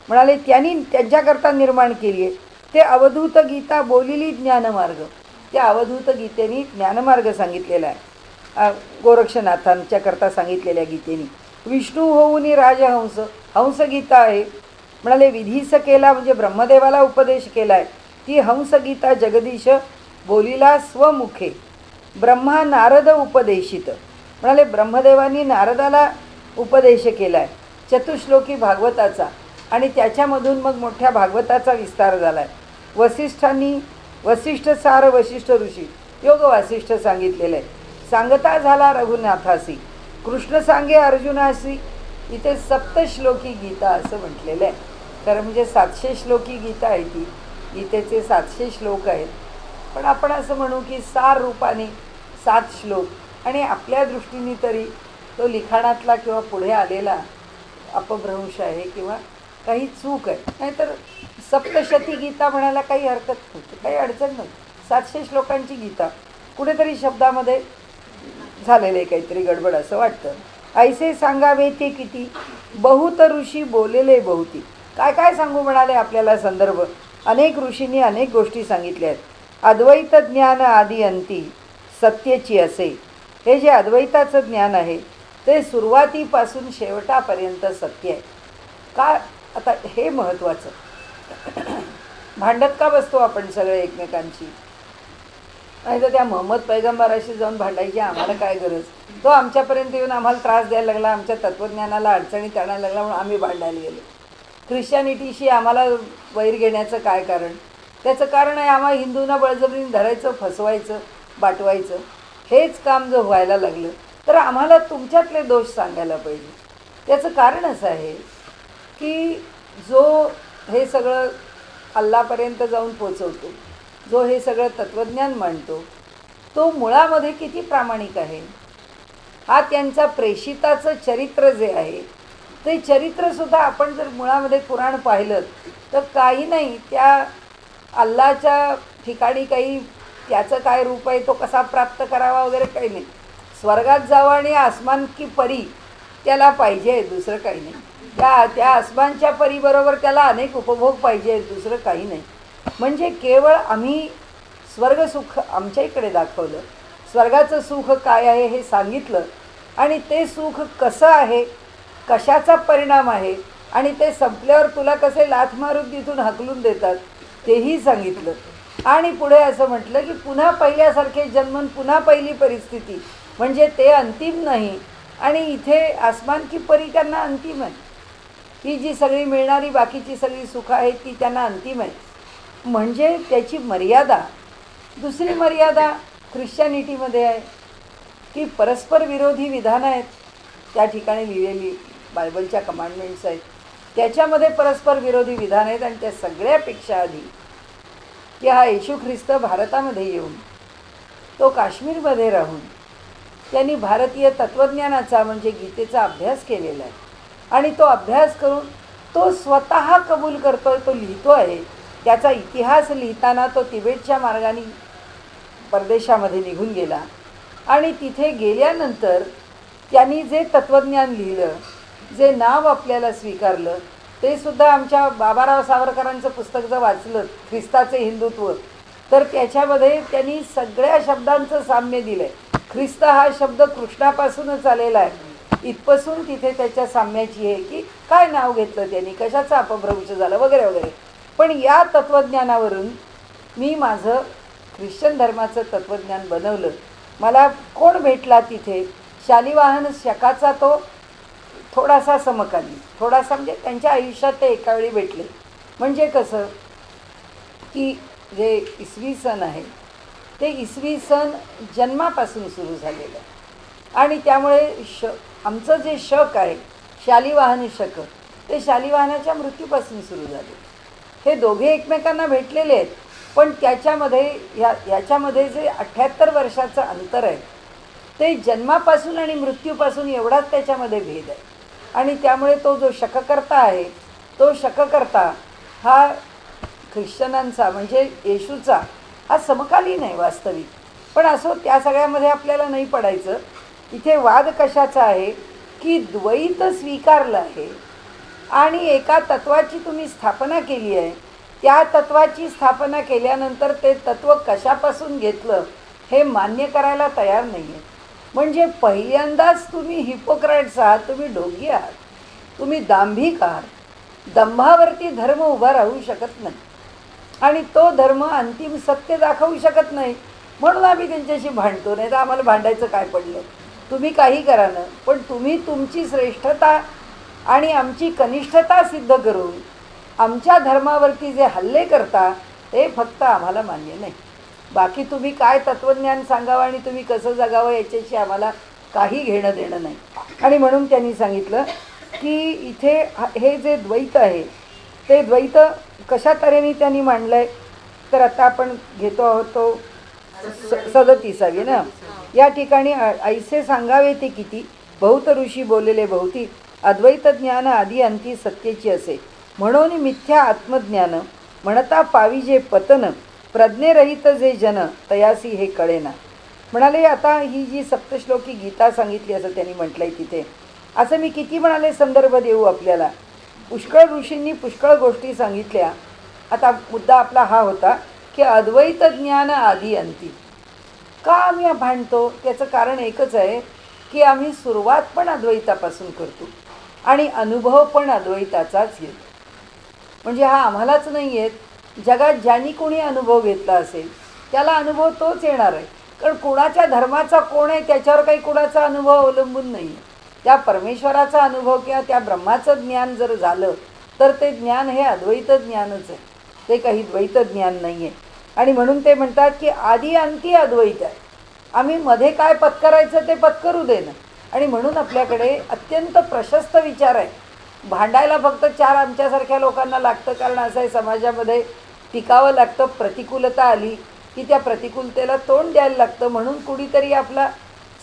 S1: म्हणाले त्यांनी त्यांच्याकरता निर्माण केली आहे. ते अवधूत गीता बोलिली ज्ञानमार्ग. त्या अवधूत गीतेने ज्ञानमार्ग सांगितलेला आहे गोरक्षनाथांच्याकरता सांगितलेल्या गीतेने. विष्णू होऊन राजहंस हंसगीता आहे. म्हणाले विधीस केला म्हणजे ब्रह्मदेवाला उपदेश केला आहे. ती हंसगीता जगदीश बोलिला स्वमुखे ब्रह्मा नारद उपदेशित. म्हणाले ब्रह्मदेवांनी नारदाला उपदेश केला आहे चतुश्लोकी भागवताचा, आणि त्याच्यामधून मग मोठ्या भागवताचा विस्तार झाला आहे. वसिष्ठांनी वसिष्ठ सार वसिष्ठ ऋषी योग वासिष्ठ सांगितलेलं आहे. सांगता झाला रघुनाथासी कृष्ण सांगे अर्जुनासी. इथे सप्तश्लोकी गीता असं म्हटलेलं आहे. तर म्हणजे 700 श्लोकी गीता आहे ती. गीतेचे 700 श्लोक आहेत, पण आपण असं म्हणू की सार रूपाने 7 श्लोक. आणि आपल्या दृष्टीने तरी तो लिखाणातला किंवा पुढे आलेला अपभ्रंश आहे किंवा काही चूक आहे. नाहीतर सप्तशती गीता म्हणायला काही हरकत नव्हती, काही अडचण नव्हती. 700 श्लोकांची गीता कुठेतरी शब्दामध्ये झालेलं आहे काहीतरी गडबड असं वाटतं. ऐसे सांगावे ते किती बहुत ऋषी बोलेले बहुती. काय काय सांगू म्हणाले आपल्याला संदर्भ. अनेक ऋषींनी अनेक गोष्टी सांगितल्या आहेत. अद्वैत ज्ञान आदी अंती सत्यची असे. हे जे अद्वैताचं ज्ञान आहे ते सुरुवातीपासून शेवटापर्यंत सत्य आहे. का आता हे महत्त्वाचं. भांडत का बसतो आपण सगळे एकमेकांची. नाही तर त्या मोहम्मद पैगंबराशी जाऊन भांडायची आम्हाला काय गरज. तो आमच्यापर्यंत येऊन आम्हाला त्रास द्यायला लागला, आमच्या तत्त्वज्ञानाला अडचणीत आणायला लागला म्हणून आम्ही भांडायला गेलो. ख्रिश्चनिटीशी आम्हाला वैर घेण्याचं काय कारण. त्याचं कारण आहे आम्हाला हिंदूंना बळजबरीने धरायचं, फसवायचं, बाटवायचं. हेच काम जर व्हायला लागलं तर आम्हाला तुमच्यातले दोष सांगायला पाहिजे. त्याचं कारण असं आहे की जो हे सगळं अल्लापर्यंत जाऊन पोचवतो, जो हे सगळं तत्त्वज्ञान मांडतो, तो मुळामध्ये किती प्रामाणिक आहे. हा त्यांचा प्रेषिताचं चरित्र जे आहे ते चरित्रसुद्धा आपण जर मुळामध्ये पुराण पाहिलं तर काही नाही, त्या अल्लाच्या ठिकाणी काही त्याचं काय रूप आहे, तो कसा प्राप्त करावा वगैरे काही नाही. स्वर्गात जावं आणि आसमान की परी त्याला पाहिजे, दुसरं काही नाही. त्या आसमानच्या परीबरोबर त्याला अनेक उपभोग पाहिजे, दुसरं काही नाही. म्हणजे केवळ आम्ही स्वर्गसुख आमच्या इकडे दाखवलं, स्वर्गाचं सुख काय आहे हे सांगितलं, आणि ते सुख कसं आहे, कशाचा परिणाम आहे, आणि ते संपल्यावर तुला कसे लाथ मारून तिथून हकलून देतात तेही सांगितलं. आणि पुढे असं म्हटलं की पुन्हा पहिल्यासारखे जन्मन पुन्हा पहिली परिस्थिती, म्हणजे ते अंतिम नाही. आणि इथे आसमान की परी त्यांना अंतिम आहे, ही जी सगळी मिळणारी बाकीची सगळी सुखं आहेत ती त्यांना अंतिम आहे. म्हणजे त्याची मर्यादा, दुसरी मर्यादा ख्रिश्चनिटीमध्ये आहे की परस्पर विरोधी विधानं आहेत त्या ठिकाणी लिहिलेली, बायबलच्या कमांडमेंट्स आहेत, त्याच्यामध्ये परस्पर विरोधी विधान आहेत. आणि त्या सगळ्यापेक्षा आधी की हा येशू ख्रिस्त भारतामध्ये येऊन तो काश्मीरमध्ये राहून त्यांनी भारतीय तत्त्वज्ञानाचा म्हणजे गीतेचा अभ्यास केलेला आहे. आणि तो अभ्यास करून तो स्वतः कबूल करतो आहे, तो लिहितो आहे. त्याचा इतिहास लिहिताना तो तिबेटच्या मार्गाने परदेशामध्ये निघून गेला, आणि तिथे गेल्यानंतर त्यांनी जे तत्त्वज्ञान लिहिलं, जे नाव आपल्याला स्वीकारलं, ते सुद्धा आमच्या बाबाराव सावरकरांचं पुस्तक जर वाचलं, ख्रिस्ताचे हिंदुत्व, तर त्याच्यामध्ये त्यांनी सगळ्या शब्दांचं साम्य दिलं आहे. ख्रिस्त हा शब्द कृष्णापासूनच आलेला आहे, इथपासून तिथे त्याच्या साम्याची आहे की काय नाव घेतलं त्यांनी, कशाचा अपभ्रंश झाला वगैरे वगैरे. पण या तत्त्वज्ञानावरून मी माझं ख्रिश्चन धर्माचं तत्त्वज्ञान बनवलं. मला कोण भेटला तिथे, शालिवाहन शकाचा तो थोडासा समकालीन, थोडासा म्हणजे त्यांच्या आयुष्यात ते एकावेळी भेटले. म्हणजे कसं की जे इसवी सन आहे ते इसवी सन जन्मापासून सुरू झालेलं आहे, आणि त्यामुळे आमचं जे शक आहे शालिवाहन शक, ते शालिवाहनाच्या मृत्यूपासून सुरू झाले. हे दोघे एकमेकांना भेटलेले आहेत, पण त्याच्यामध्ये याच्यामध्ये जे 78 वर्षाचं अंतर आहे ते जन्मापासून आणि मृत्यूपासून एवढाच त्याच्यामध्ये भेद आहे. आणि त्यामुळे तो जो शककर्ता आहे, तो शककर्ता हा ख्रिश्चनांचा म्हणजे येशूचा हा समकालीन आहे वास्तविक. पण असो, त्या सगळ्यामध्ये आपल्याला नाही पडायचं. इथे वाद कशाचा आहे की द्वैत स्वीकारलं आहे आणि एका तत्वाची तुम्ही स्थापना केली आहे. त्या तत्वाची स्थापना केल्यानंतर ते तत्व कशापासून घेतलं हे मान्य करायला तयार नाही आहे. म्हणजे पहिल्यांदाच तुम्ही हिपोक्रेट्स आहात, तुम्ही ढोंगी आहात, तुम्ही दांभिक आहात. दंभावरती धर्म उभा राहू शकत नाही आणि तो धर्म अंतिम सत्य दाखवू शकत नाही. म्हणून आम्ही त्यांच्याशी भांडतो. नाही तर आम्हाला भांडायचं काय पडलं, तुम्ही काही करा ना, पण तुम्ही तुमची श्रेष्ठता आणि आमची कनिष्ठता सिद्ध करून आमच्या धर्मावरती जे हल्ले करता ते फक्त आम्हाला मान्य नाही. बाकी तुम्ही काय तत्त्वज्ञान सांगावं आणि तुम्ही कसं जगावं याच्याशी आम्हाला काही घेणं देणं नाही. आणि म्हणून त्यांनी सांगितलं की इथे हे जे द्वैत आहे ते द्वैत कशा तऱ्हेने त्यांनी मांडलं आहे. तर आता आपण घेतो आहोत तो 37 ना. या ठिकाणी ऐसे सांगावे ते किती, बहुत ऋषी बोललेले बहुती, अद्वैत ज्ञान आदी अंती सत्तेची असे, म्हणून मिथ्या आत्मज्ञान म्हणता पाविजे पतन, प्रज्ञेरहित जे जन तयासी हे कळेना. म्हणाले आता ही जी सप्तश्लोकी गीता सांगितली असं त्यांनी म्हटलं आहे तिथे. असं मी किती म्हणाले संदर्भ देऊ आपल्याला. पुष्कळ ऋषींनी पुष्कळ गोष्टी सांगितल्या. आता मुद्दा आपला हा होता की अद्वैत ज्ञान आदी अंती का आम्ही भांडतो. त्याचं कारण एकच आहे की आम्ही सुरुवात पण अद्वैतापासून करतो आणि अनुभव पण अद्वैताचाच येतो. म्हणजे हा आम्हालाच नाही येत, जगात ज्यांनी कोणी अनुभव घेतला असेल त्याला अनुभव तोच येणार आहे. कारण कोणाच्या धर्माचा कोण आहे त्याच्यावर काही कोणाचा अनुभव अवलंबून नाही. त्या परमेश्वराचा अनुभव किंवा त्या ब्रह्माचं ज्ञान जर झालं तर ते ज्ञान हे अद्वैत ज्ञानच आहे, ते काही द्वैत ज्ञान नाही आहे. आणि म्हणून ते म्हणतात की आदी अंती अद्वैत आहे. आम्ही मध्ये काय पत्करायचं ते पत्करू दे ना. आणि म्हणून आपल्याकडे अत्यंत प्रशस्त विचार आहे. भांडायला फक्त चार आमच्यासारख्या लोकांना लागतं, कारण असं आहे समाजामध्ये टिकावं लागतं. प्रतिकूलता आली की त्या प्रतिकूलतेला तोंड द्यायला लागतं, म्हणून कुणीतरी आपला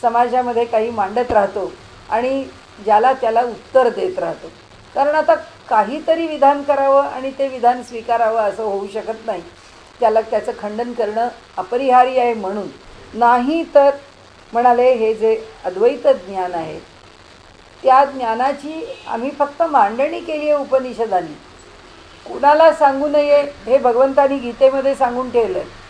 S1: समाजामध्ये काही मांडत राहतो आणि ज्याला त्याला उत्तर देत राहतो. कारण आता काहीतरी विधान करावं आणि ते विधान स्वीकारावं असं होऊ शकत नाही. त्याचं खंडन करणं अपरिहार्य आहे. म्हणून नाही तर म्हणाले हे जे अद्वैत ज्ञान आहे त्या ज्ञानाची आम्ही फक्त मांडणी केली आहे उपनिषदांनी. कुणाला सांगू नये हे भगवंतानी गीतेमध्ये सांगून ठेवलं आहे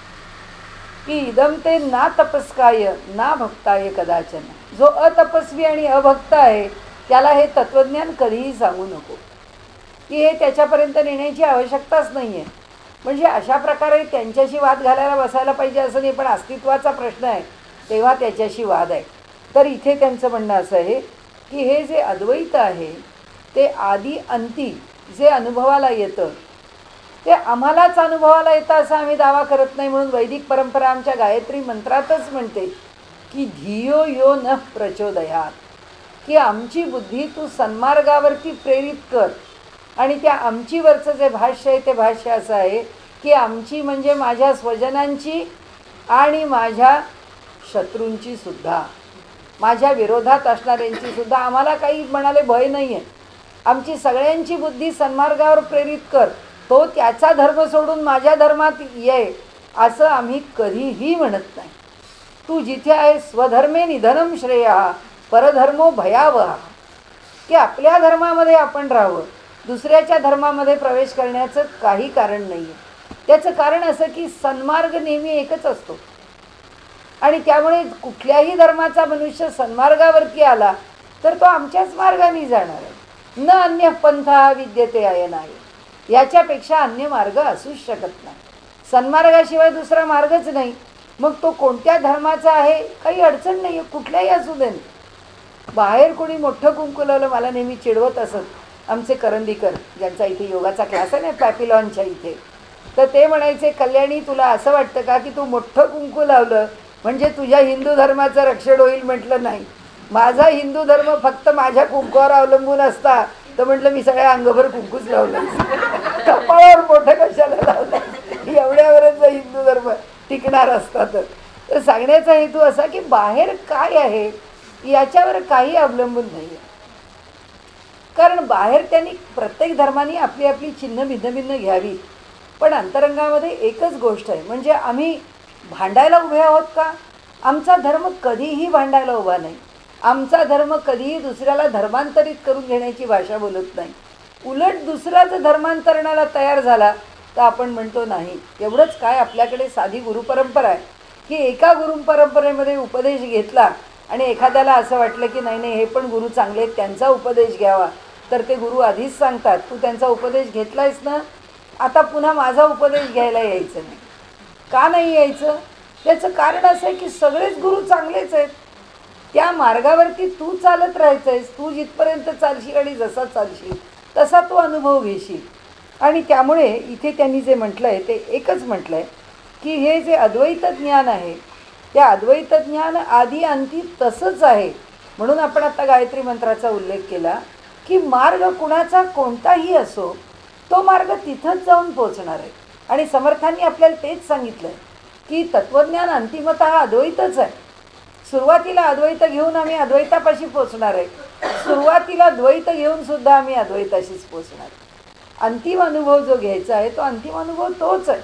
S1: की इदम ते ना तपस्काय ना भक्ताय कदाचन. जो अतपस्वी आणि अभक्त आहे त्याला हे तत्त्वज्ञान कधीही सांगू नको, की हे त्याच्यापर्यंत नेण्याची आवश्यकताच नाही आहे. म्हणजे अशा प्रकारे त्यांच्याशी वाद घालायला बसायला पाहिजे असं नाही, पण अस्तित्वाचा प्रश्न आहे तेव्हा त्याच्याशी वाद आहे. तर इथे त्यांचं म्हणणं असं आहे की हे जे अद्वैत आहे ते आदी अंती जे अनुभवाला येतं ते आम्हालाच अनुभवाला येतं असं आम्ही दावा करत नाही. म्हणून वैदिक परंपरा आमच्या गायत्री मंत्रातच म्हणते की धियो यो न प्रचोदयात, की आमची बुद्धी तू सन्मार्गावरती प्रेरित कर. आणि त्या आमचीवरचं जे भाष्य आहे ते भाष्य असं आहे की आमची म्हणजे माझ्या स्वजनांची आणि माझ्या शत्रूंची सुद्धा, माझ्या विरोधात असणाऱ्यांची सुद्धा. आम्हाला काही म्हणाले भय नाही आहे. आमची सगळ्यांची बुद्धी सन्मार्गावर प्रेरित कर, तो त्याचा धर्म सोडून माझ्या धर्मात ये असं आम्ही कधीही म्हणत नाही. तू जिथे आहे स्वधर्मे निधनम श्रेया परधर्मो भयावहा, की आपल्या धर्मामध्ये आपण राहावं, दुसऱ्याच्या धर्मामध्ये प्रवेश करण्याचं काही कारण नाही आहे. त्याचं कारण असं की सन्मार्ग नेहमी एकच असतो आणि त्यामुळे कुठल्याही धर्माचा मनुष्य सन्मार्गावरती आला तर तो आमच्याच मार्गाने जाणार आहे. न अन्य पंथा विद्यते अयनाय, याच्यापेक्षा अन्य मार्ग असूच शकत नाही. सन्मार्गाशिवाय दुसरा मार्गच नाही. मग तो कोणत्या धर्माचा आहे काही अडचण नाही आहे, कुठल्याही असू दे. बाहेर कोणी मोठं कुंकू लावलं, मला नेहमी चिडवत असत आमचे करंदीकर ज्यांचा इथे योगाचा क्लास आहे ना पॅपिलॉनच्या इथे, तर ते म्हणायचे कल्याणी तुला असं वाटतं का की तू मोठं कुंकू लावलं म्हणजे तुझ्या हिंदू धर्माचं रक्षण होईल. म्हटलं नाही, माझा हिंदू धर्म फक्त माझ्या कुंकवावर अवलंबून असता तर म्हटलं मी सगळ्या अंगभर कुंकूच लावलं, कपाळावर मोठं कशाला लावलं, एवढ्यावरच हिंदू धर्म टिकणार असता. तर सांगण्याचा हेतू असा की बाहेर काय आहे याच्यावर काही अवलंबून नाही आहे. कारण बाहेर त्यांनी प्रत्येक धर्माने आपली आपली चिन्ह भिन्न भिन्न घ्यावी, पण अंतरंगामध्ये एकच गोष्ट आहे, म्हणजे आम्ही भांडायला उभे आहोत का? आमचा धर्म कधीही भांडायला उभा नाही. आमचा धर्म कधीही दुसऱ्याला धर्मांतरित करून घेण्याची भाषा बोलत नाही. उलट दुसरा जर धर्मांतरणाला तयार झाला तर आपण म्हणतो नाही. एवढंच काय, आपल्याकडे साधी गुरुपरंपरा आहे की एका गुरुपरंपरेमध्ये उपदेश घेतला आणि एखाद्याला असं वाटलं की नाही नाही हे पण गुरु चांगले आहेत त्यांचा उपदेश घ्यावा, तर ते गुरु आधीच सांगतात तू त्यांचा उपदेश घेतलायस ना, आता पुन्हा माझा उपदेश घ्यायला यायचं नाही. का नाही यायचं? त्याचं कारण असं आहे की सगळेच गुरु चांगलेच आहेत. त्या मार्गावरती तू चालत राहायचं आहेस. तू जिथपर्यंत चालशील आणि जसा चालशील तसा तू अनुभव घेशील. आणि त्यामुळे इथे त्यांनी जे म्हटलं आहे ते एकच म्हटलं आहे की हे जे अद्वैत ज्ञान आहे त्या अद्वैत ज्ञान आधी अंती तसंच आहे. म्हणून आपण आता गायत्री मंत्राचा उल्लेख केला की मार्ग कुणाचा कोणताही असो तो मार्ग तिथंच जाऊन पोचणार आहे. आणि समर्थांनी आपल्याला तेच सांगितलं आहे की तत्त्वज्ञान अंतिमतः अद्वैतच आहे. सुरुवातीला अद्वैत घेऊन आम्ही अद्वैतापाशी पोचणार आहे, सुरुवातीला द्वैत घेऊन सुद्धा आम्ही अद्वैताशीच पोचणार आहे. अंतिम अनुभव जो घ्यायचा आहे तो अंतिम अनुभव तोच आहे.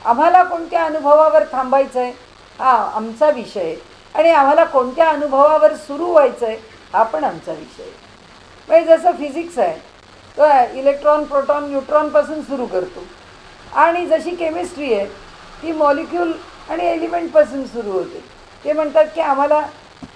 S1: आम्हाला कोणत्या अनुभवावर थांबायचं आहे हा आमचा विषय आहे आणि आम्हाला कोणत्या अनुभवावर सुरू व्हायचं आहे हा पण आमचा विषय आहे. म्हणजे जसं फिजिक्स आहे तो इलेक्ट्रॉन प्रोटॉन न्यूट्रॉनपासून सुरू करतो आणि जशी केमिस्ट्री आहे ती मॉलिक्यूल आणि एलिमेंटपासून सुरू होते. ते म्हणतात की आम्हाला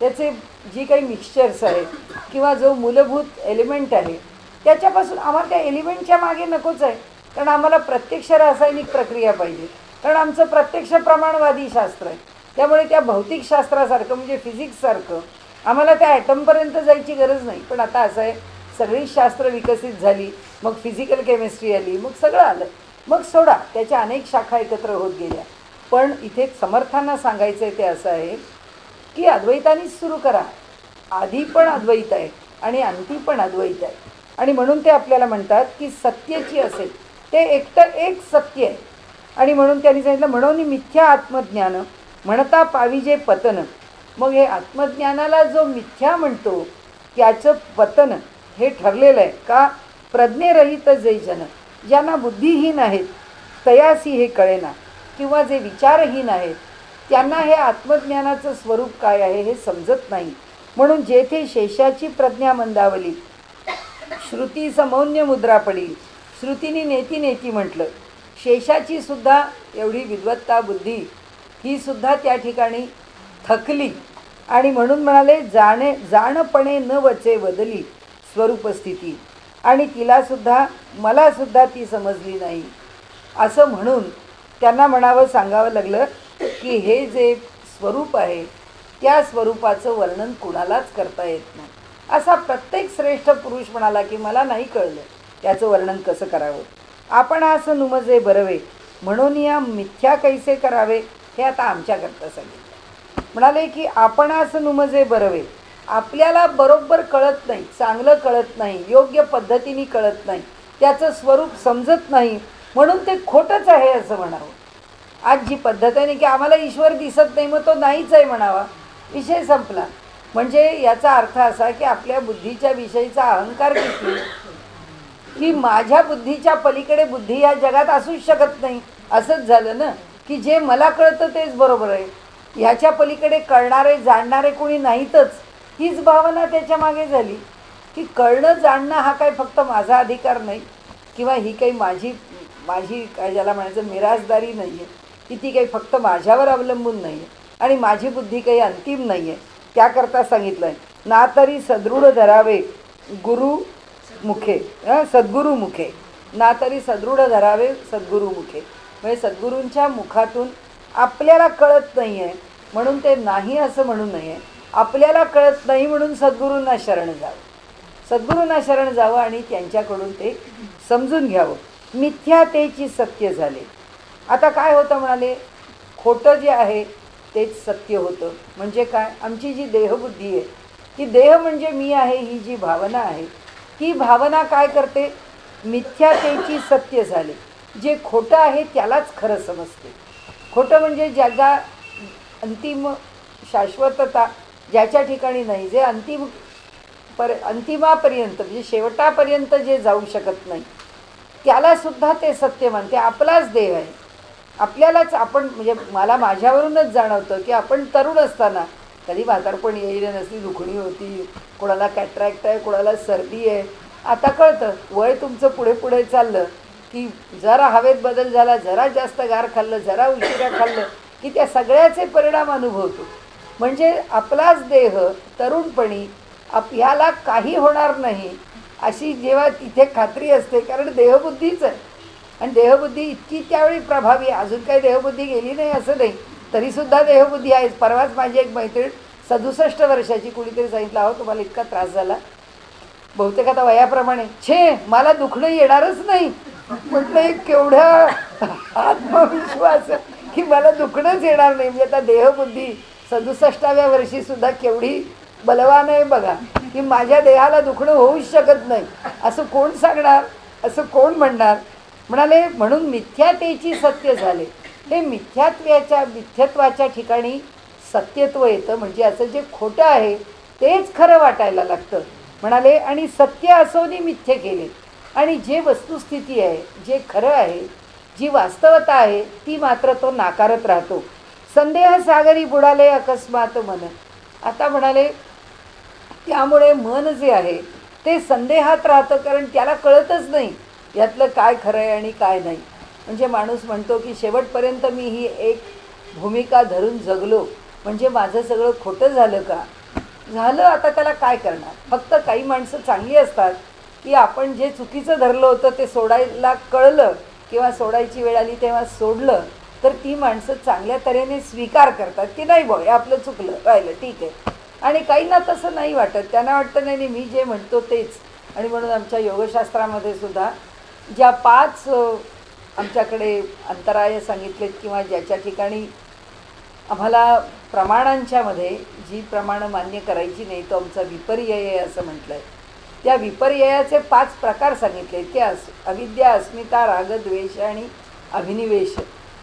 S1: त्याचे जी काही मिक्सचर्स आहेत किंवा जो मूलभूत एलिमेंट आहे त्याच्यापासून आम्हाला त्या एलिमेंटच्या मागे नकोच आहे, कारण आम्हाला प्रत्यक्ष रासायनिक प्रक्रिया पाहिजे, कारण आमचं प्रत्यक्ष प्रमाणवादी शास्त्र आहे. त्यामुळे त्या भौतिकशास्त्रासारखं म्हणजे फिजिक्ससारखं आम्हाला त्या ॲटमपर्यंत जायची गरज नाही. पण आता असं आहे सगळीच शास्त्र विकसित झाली, मग फिजिकल केमिस्ट्री आली, मग सगळं आलं, मग सोडा त्याच्या अनेक शाखा एकत्र होत गेल्या. पण इथे समर्थांना सांगायचं आहे ते असं आहे की अद्वैतानीच सुरू करा. आधी पण अद्वैत आहे आणि अंती पण अद्वैत आहे. आणि म्हणून ते आपल्याला म्हणतात की सत्यची असेल ते एकटं एक सत्य आहे. आणि म्हणून त्यांनी सांगितलं म्हणून मिथ्या आत्मज्ञान म्हणता पाविजे पतन. मग हे आत्मज्ञानाला जो मिथ्या म्हणतो त्याचं पतन हे ठरलेलं आहे का? प्रज्ञेरहित जे जन, ज्यांना बुद्धिहीन आहेत तयासी हे कळेना, किंवा जे विचारहीन आहेत त्यांना हे आत्मज्ञानाचं स्वरूप काय आहे हे समजत नाही. म्हणून जेथे शेषाची प्रज्ञा मंदावली, श्रुती समौन्य मुद्रा पडी, श्रुतीने नेती नेती म्हटलं, शेषाची सुद्धा एवढी विद्वत्ता बुद्धी ही सुद्धा त्या ठिकाणी थकली. आणि म्हणून म्हणाले जाणपणे न वचे बदली स्वरूपस्थिती, आणि तिलासुद्धा मलासुद्धा ती समजली नाही. असं म्हणून त्यांना म्हणावं सांगावं लागलं की हे जे स्वरूप आहे त्या स्वरूपाचं वर्णन कुणालाच करता येत नाही. असा प्रत्येक श्रेष्ठ पुरुष म्हणाला की मला नाही कळलं त्याचं वर्णन कसं करावं. आपण असं नुमजे बरवे म्हणून या मिथ्या कैसे करावे हे आता आमच्याकरता सांगितलं. म्हणाले की आपण असं नुमजे बरवे, आपल्याला बरोबर कळत नाही, चांगलं कळत नाही, योग्य पद्धतीने कळत नाही, त्याचं स्वरूप समजत नाही, म्हणून ते खोटंच आहे असं म्हणावं. आज जी पद्धत आहे की आम्हाला ईश्वर दिसत नाही मग तो नाहीच आहे म्हणावा, विषय संपला. म्हणजे याचा अर्थ असा की आपल्या बुद्धीच्या विषयीचा अहंकार किती की माझ्या बुद्धीच्या पलीकडे बुद्धी या जगात असूच शकत नाही. असंच झालं ना की जे मला कळतं तेच बरोबर आहे, ह्याच्या पलीकडे कळणारे जाणणारे कोणी नाहीतच. हीच भावना त्याच्या मागे झाली की कळणं जाणणं हा काय फक्त माझा अधिकार नाही, किंवा ही काही माझी काय ज्याला म्हणायचं मिराजदारी नाही आहे, की ती काही फक्त माझ्यावर अवलंबून नाही आहे, आणि माझी बुद्धी काही अंतिम नाही आहे. त्याकरता सांगितलं आहे ना तरी सदृढ धरावे गुरु मुखे, सद्गुरू मुखे, ना तरी सदृढ धरावे सद्गुरू मुखे. म्हणजे सद्गुरूंच्या मुखातून आपल्याला कळत नाही आहे म्हणून ते नाही असं म्हणू नये. आपल्याला कळत नाही म्हणून सद्गुरूंना शरण जावं, सद्गुरूंना शरण जावं आणि त्यांच्याकडून ते समजून घ्यावं. मिथ्यातेची सत्य झाले. आता काय होतं म्हणाले, खोटं जे आहे तेच सत्य होतं. म्हणजे काय, आमची जी देहबुद्धी आहे ती देह म्हणजे मी आहे ही जी भावना आहे ती भावना काय करते, मिथ्यातेची सत्य झाले. जे खोटं आहे त्यालाच खरं समजते. खोटं म्हणजे ज्याचा अंतिम शाश्वतता ज्याच्या ठिकाणी नाही, जे अंतिमापर्यंत म्हणजे शेवटापर्यंत जे जाऊ शकत नाही त्यालासुद्धा ते सत्य मानते. आपलाच देह आहे, आपल्यालाच आपण म्हणजे मला माझ्यावरूनच जाणवतं की आपण तरुण असताना कधी म्हातारपण येईल नसली दुखणी होती, कोणाला कॅट्रॅक्ट आहे, कोणाला सर्दी आहे. आता कळतं वय तुमचं पुढे पुढे चाललं की जरा हवेत बदल झाला, जरा जास्त गार खाल्लं, जरा उशिरा खाल्लं की त्या सगळ्याचे परिणाम अनुभवतो. म्हणजे आपलाच देह तरुणपणी ह्याला काही होणार नाही अशी जेव्हा तिथे खात्री असते, कारण देहबुद्धीच आहे आणि देहबुद्धी इतकी त्यावेळी प्रभावी आहे. अजून काही देहबुद्धी गेली नाही असं नाही, तरीसुद्धा देहबुद्धी आहे. परवाच माझी एक मैत्रीण 67 वर्षाची, कुणीतरी सांगितलं अहो तुम्हाला इतका त्रास झाला, बहुतेक आता वयाप्रमाणे, छे मला दुखणं येणारच नाही. म्हटलं एक केवढा आत्मविश्वास की मला दुखणंच येणार नाही. म्हणजे आता देहबुद्धी 67व्या वर्षीसुद्धा केवढी बलवान आहे बघा, की माझ्या देहाला दुखणं होऊच शकत नाही असं कोण सांगणार, असं कोण म्हणणार. म्हणाले म्हणून मिथ्यातेची सत्य झाले. हे मिथ्यत्वाच्या ठिकाणी सत्यत्व येतं. म्हणजे असं जे खोटं आहे तेच खरं वाटायला लागतं. म्हणाले आणि सत्य असोनी मिथ्य केले. आणि जे वस्तुस्थिती आहे, जे खरं आहे, जी वास्तवता आहे ती मात्र तो नाकारत राहतो. संदेह सागरी बुडाले अकस्मात मन. आता म्हणाले त्यामुळे मन जे आहे ते संदेहात राहतं, कारण त्याला कळतच नाही यातलं काय खरं आहे आणि काय नाही. म्हणजे माणूस म्हणतो की शेवटपर्यंत मी ही एक भूमिका धरून जगलो म्हणजे माझं सगळं खोटं झालं का? झालं, आता त्याला काय करणार. फक्त काही माणसं चांगली असतात की आपण जे चुकीचं धरलं होतं ते सोडायला कळलं किंवा सोडायची वेळ आली तेव्हा सोडलं तर ती माणसं चांगल्या तऱ्हेने स्वीकार करतात की नाही बॉय आपलं चुकलं राहिलं ठीक आहे. आणि काहींना तसं नाही वाटत, त्यांना वाटतं नाही मी जे म्हणतो तेच. आणि म्हणून आमच्या योगशास्त्रामध्ये सुद्धा ज्या 5 आमच्याकडे अंतराय सांगितलेत किंवा ज्याच्या ठिकाणी आम्हाला प्रमाणांच्यामध्ये जी प्रमाणं मान्य करायची नाही तो आमचा विपर्यय आहे असं म्हटलं आहे. त्या विपर्ययाचे 5 प्रकार सांगितले की अविद्या, अस्मिता, राग, द्वेष आणि अभिनिवेश.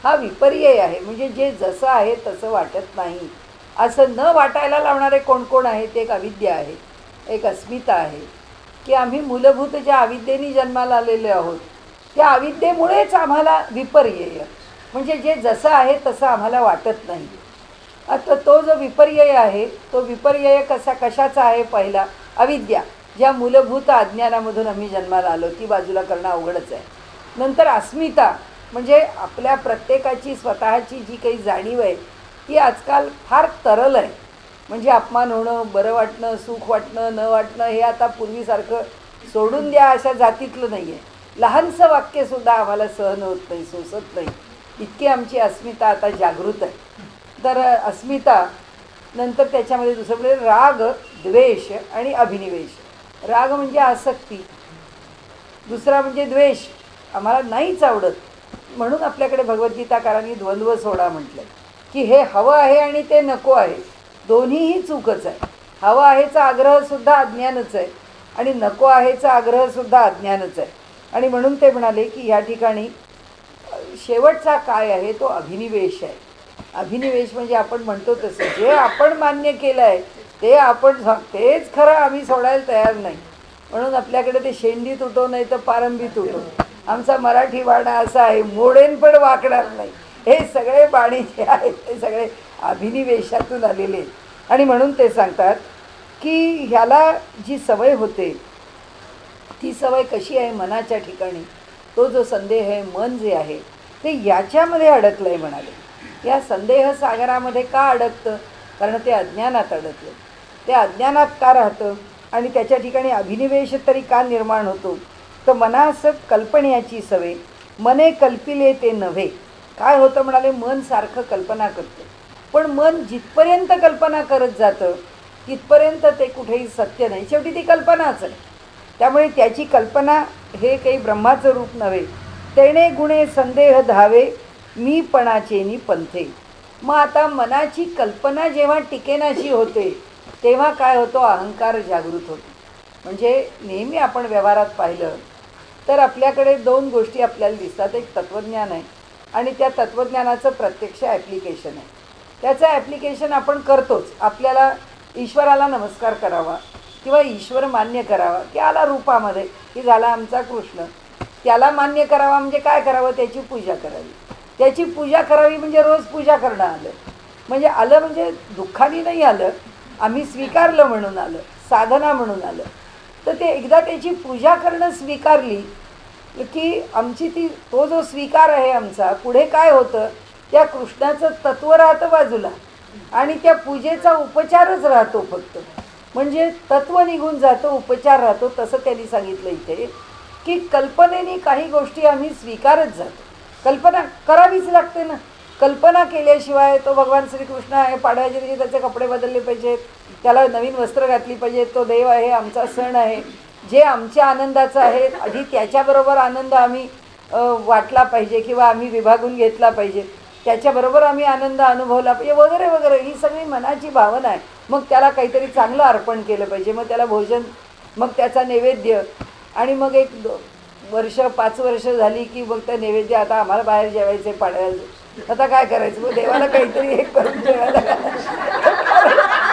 S1: हा विपर्यय आहे, म्हणजे जे जसं आहे तसं वाटत नाही असं न वाटायला लावणारे कोण कोण आहेत. एक अविद्या आहे, एक अस्मिता आहे, की आम्ही मूलभूत ज्या अविद्येने जन्माला आलेले आहोत त्या अविद्येमुळेच आम्हाला विपर्यय, म्हणजे जे जसं आहे तसं आम्हाला वाटत नाही. आता तो जो विपर्यय आहे तो विपर्यय कशाचा आहे? पहिला अविद्या, ज्या मूलभूत अज्ञानामधून आम्ही जन्माला आलो ती बाजूला करणं अवघडच आहे. नंतर अस्मिता, म्हणजे आपल्या प्रत्येकाची स्वतःची जी काही जाणीव आहे ती आजकाल फार तरल आहे. म्हणजे अपमान होणं, बरं वाटणं, सुख वाटणं, न वाटणं हे आता पूर्वीसारखं सोडून द्या अशा जातीतलं नाही आहे. लहानसं वाक्यसुद्धा आम्हाला सहन होत नाही, सोसत नाही, इतकी आमची अस्मिता आता जागृत आहे. तर अस्मिता, नंतर त्याच्यामध्ये दुसरं म्हणजे राग, द्वेष आणि अभिनिवेश. राग म्हणजे आसक्ती, दुसरा म्हणजे द्वेष, आम्हाला नाहीच आवडत. म्हणून आपल्याकडे भगवद्गीताकारांनी द्वंद्व सोडा म्हटलं की हे हवं आहे आणि ते नको आहे, दोन्हीही चूकच आहे. हवं आहेचा आग्रहसुद्धा अज्ञानच आहे आणि नको आहेचा आग्रहसुद्धा अज्ञानच आहे. आणि म्हणून ते म्हणाले की ह्या ठिकाणी शेवटचा काय आहे तो अभिनिवेश आहे. अभिनिवेश म्हणजे आपण म्हणतो तसं जे आपण मान्य केलं आहे ते आपण तेच खरं आम्ही सोडायला तयार नाही. म्हणून आपल्याकडे ते शेंडी तुटो नाही तर पारंबी तुटो, आमचा मराठी बाणा असा आहे, मोडेन पण वाकणार नाही. हे सगळे बाणी जे आहेत ते सगळे अभिनिवेशातून आलेले आहेत. आणि म्हणून ते सांगतात की ह्याला जी सवय होते ती सवय कशी आहे? मनाच्या ठिकाणी तो जो संदेह आहे, मन जे आहे ते याच्यामध्ये अडकलं आहे म्हणाले. या संदेह सागरामध्ये का अडकतं? कारण ते अज्ञानात अडकलं. ते अज्ञानात का राहतं आणि त्याच्या ठिकाणी अभिनिवेश तरी का निर्माण होतो? तर मनास कल्पण्याची सवय, मने कल्पिले ते नव्हे. काय होतं म्हणाले? मन सारखं कल्पना करतं, पण मन जिथपर्यंत कल्पना करत जातं तिथपर्यंत ते कुठेही सत्य नाही, शेवटी ती कल्पनाच आहे. त्यामुळे त्याची कल्पना हे काही ब्रह्माचं रूप नव्हे. तेणे गुणे संदेह धावे, मीपणाचे नि पंथे. मग आता मनाची कल्पना जेव्हा टिकेनाशी होते तेव्हा काय होतो? अहंकार जागृत होतो. म्हणजे नेहमी आपण व्यवहारात पाहिलं तर आपल्याकडे 2 गोष्टी आपल्याला दिसतात. एक तत्त्वज्ञान आहे आणि त्या तत्त्वज्ञानाचं प्रत्यक्ष ॲप्लिकेशन आहे. त्याचं ॲप्लिकेशन आपण करतोच. आपल्याला ईश्वराला नमस्कार करावा किंवा ईश्वर मान्य करावा की आला रूपामध्ये की झाला आमचा कृष्ण, त्याला मान्य करावा म्हणजे काय करावं? त्याची पूजा करावी. त्याची पूजा करावी म्हणजे रोज पूजा करणं आलं. म्हणजे आलं म्हणजे दुःखाने नाही आलं, आम्ही स्वीकारलं म्हणून आलं, साधना म्हणून आलं. तर ते एकदा त्याची पूजा करणं स्वीकारली की आमची तो जो स्वीकार आहे आमचा, पुढे काय होतं? त्या कृष्णाचं तत्त्व राहतं बाजूला आणि त्या पूजेचा उपचारच राहतो फक्त. म्हणजे तत्त्व निघून जातो, उपचार राहतो. तसं त्यांनी सांगितलं इथे की कल्पनेने काही गोष्टी आम्ही स्वीकारत जातो. कल्पना करावीच लागते ना. कल्पना केल्याशिवाय तो भगवान श्रीकृष्ण आहे, पाडव्याच्या दिवशी त्याचे कपडे बदलले पाहिजेत, त्याला नवीन वस्त्र घातली पाहिजेत, तो देव आहे, आमचा सण आहे, जे आमच्या आनंदाचं आहे, आधी त्याच्याबरोबर आनंद आम्ही वाटला पाहिजे किंवा आम्ही विभागून घेतला पाहिजे, त्याच्याबरोबर आम्ही आनंद अनुभवला पाहिजे वगैरे वगैरे. ही सगळी मनाची भावना आहे. मग त्याला काहीतरी चांगलं अर्पण केलं पाहिजे, मग त्याला भोजन, मग त्याचा नैवेद्य, आणि मग 1 वर्ष 5 वर्ष झाली की मग त्या नैवेद्य, आता आम्हाला बाहेर जेवायचे पाडव्याला, आता काय करायचं? मग देवाला काहीतरी एक करून जेवायला.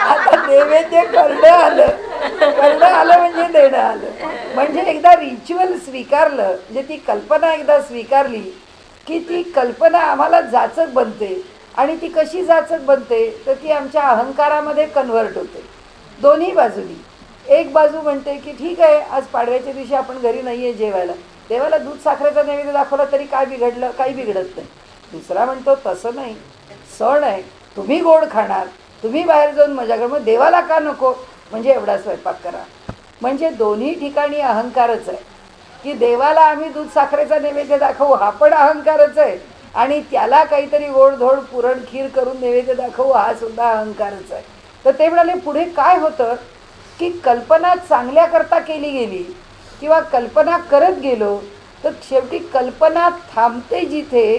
S1: आता नैवेद्य करणं आलं म्हणजे देणं आलं. म्हणजे एकदा रिच्युअल स्वीकारलं, म्हणजे ती कल्पना एकदा स्वीकारली की ती कल्पना आम्हाला जाचक बनते. आणि ती कशी जाचक बनते? तर ती आमच्या अहंकारामध्ये कन्व्हर्ट होते. दोन्ही बाजूनी. एक बाजू म्हणते की ठीक आहे, आज पाडव्याच्या दिवशी आपण घरी नाही आहे जेवायला, देवाला दूध साखरेचा नैवेद्य दाखवला तरी काय बिघडलं? काही बिघडत नाही. दुसरा म्हणतो तसं नाही, सण आहे, तुम्ही गोड खाणार, तुम्ही बाहेर जाऊन मजा करा, मग देवाला का नको? म्हणजे एवढा स्वयंपाक करा. म्हणजे दोन्ही ठिकाणी अहंकारच आहे की देवाला आम्ही दूध साखरेचा नैवेद्य दाखवू, हा पण अहंकारच आहे, आणि त्याला काहीतरी गोडधोड पुरण खीर करून नैवेद्य दाखवू, हा सुद्धा अहंकारच आहे. तर ते म्हणाले पुढे काय होतं की कल्पना चांगल्याकरता केली गेली किंवा कल्पना करत गेलो तर शेवटी कल्पना थांबते जिथे,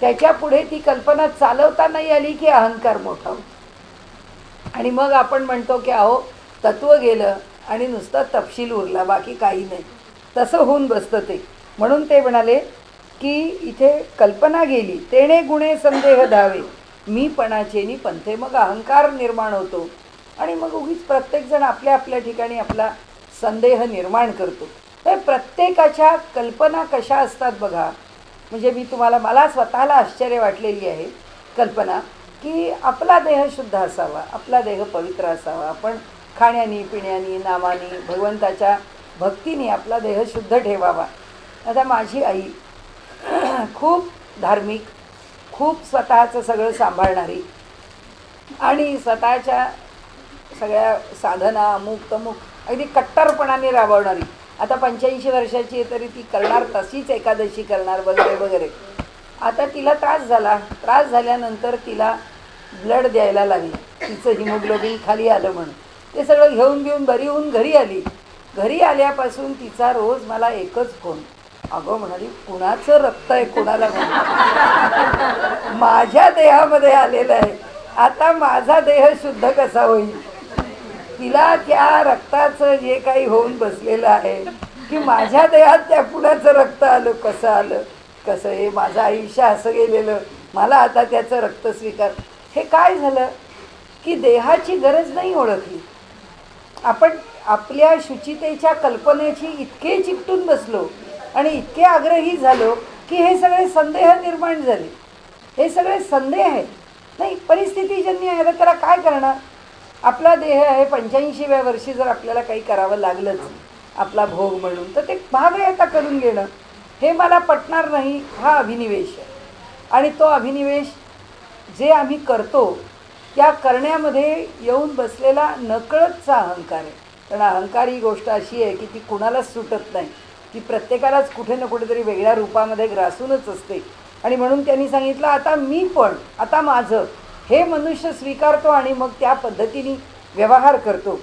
S1: त्याच्या पुढे ती कल्पना चालवता नाही आली की अहंकार मोठा होतो. आणि मग आपण म्हणतो की अहो तत्त्व गेलं, आणि नुसता तपशील उरला, बाकी काही नाही. तसं होऊन बसतं ते. म्हणून ते म्हणाले की इथे कल्पना गेली तेणे गुणे संदेह धावे, मीपणाचेनी पंथे. मग अहंकार निर्माण होतो आणि मग उगीच प्रत्येकजण आपल्या आपल्या ठिकाणी आपला संदेह निर्माण करतो. तर प्रत्येकाच्या कल्पना कशा असतात बघा. म्हणजे मला स्वतःला आश्चर्य वाटलेली आहे कल्पना, की आपला देह शुद्ध असावा, आपला देह पवित्र असावा. आपण खाण्यानी पिण्यानी नामानी भगवंताच्या भक्तीने आपला देह शुद्ध ठेवावा. आता माझी आई खूप धार्मिक, खूप स्वतःचं सगळं सांभाळणारी आणि स्वतःच्या सगळ्या साधना अमुक तमुक अगदी कट्टरपणाने राबवणारी. आता 85 वर्षाची आहे तरी ती करणार तशीच एकादशी करणार वगैरे वगैरे. आता तिला त्रास झाल्यानंतर तिला ब्लड द्यायला लागलं. तिचं हिमोग्लोबिन खाली आलं म्हणून ते सगळं घेऊन बरी होऊन घरी आली. घरी आल्यापासून तिचा रोज मला एकच फोन, अगं म्हणाली कुणाचं रक्त आहे कुणाला माहिती, माझ्या देहामध्ये आलेलं आहे, आता माझा देह शुद्ध कसा होईल. तिला त्या रक्ताचं जे काही होऊन बसलेलं आहे की माझ्या देहात त्या कुणाचं रक्त आलं, कसं हे माझं आयुष्य असं गेलेलं, मला आता त्याचं रक्त स्वीकार. हे काय झालं की देहाची गरज नाही ओळखली आपण. आपल्या शुचितेच्या कल्पनेची इतके चिकटून बसलो आणि इतके आग्रही झालो की हे सगळे संदेह निर्माण झाले. हे सगळे संदेह आहेत, नाही परिस्थितीजन्य आहे. त्याला काय करणार. आपला देह आहे, 85व्या वर्षी जर आपल्याला काही करावं लागलंच आपला भोग म्हणून, तर ते भाग आहे आता करून घेणं. हे मला पटणार नाही, हा अभिनिवेश आहे. आणि तो अभिनिवेश जे आम्ही करतो त्या करण्यामध्ये येऊन बसलेला नकळतचा अहंकार आहे. कारण अहंकार ही गोष्ट अशी आहे की ती कुणालाच सुटत नाही, ती प्रत्येकालाच कुठे ना कुठेतरी वेगळ्या रूपामध्ये ग्रासूनच असते. आणि म्हणून त्यांनी सांगितलं आता मी पण, आता माझं हे मनुष्य स्वीकारतो आणि मग त्या पद्धतीने व्यवहार करतो.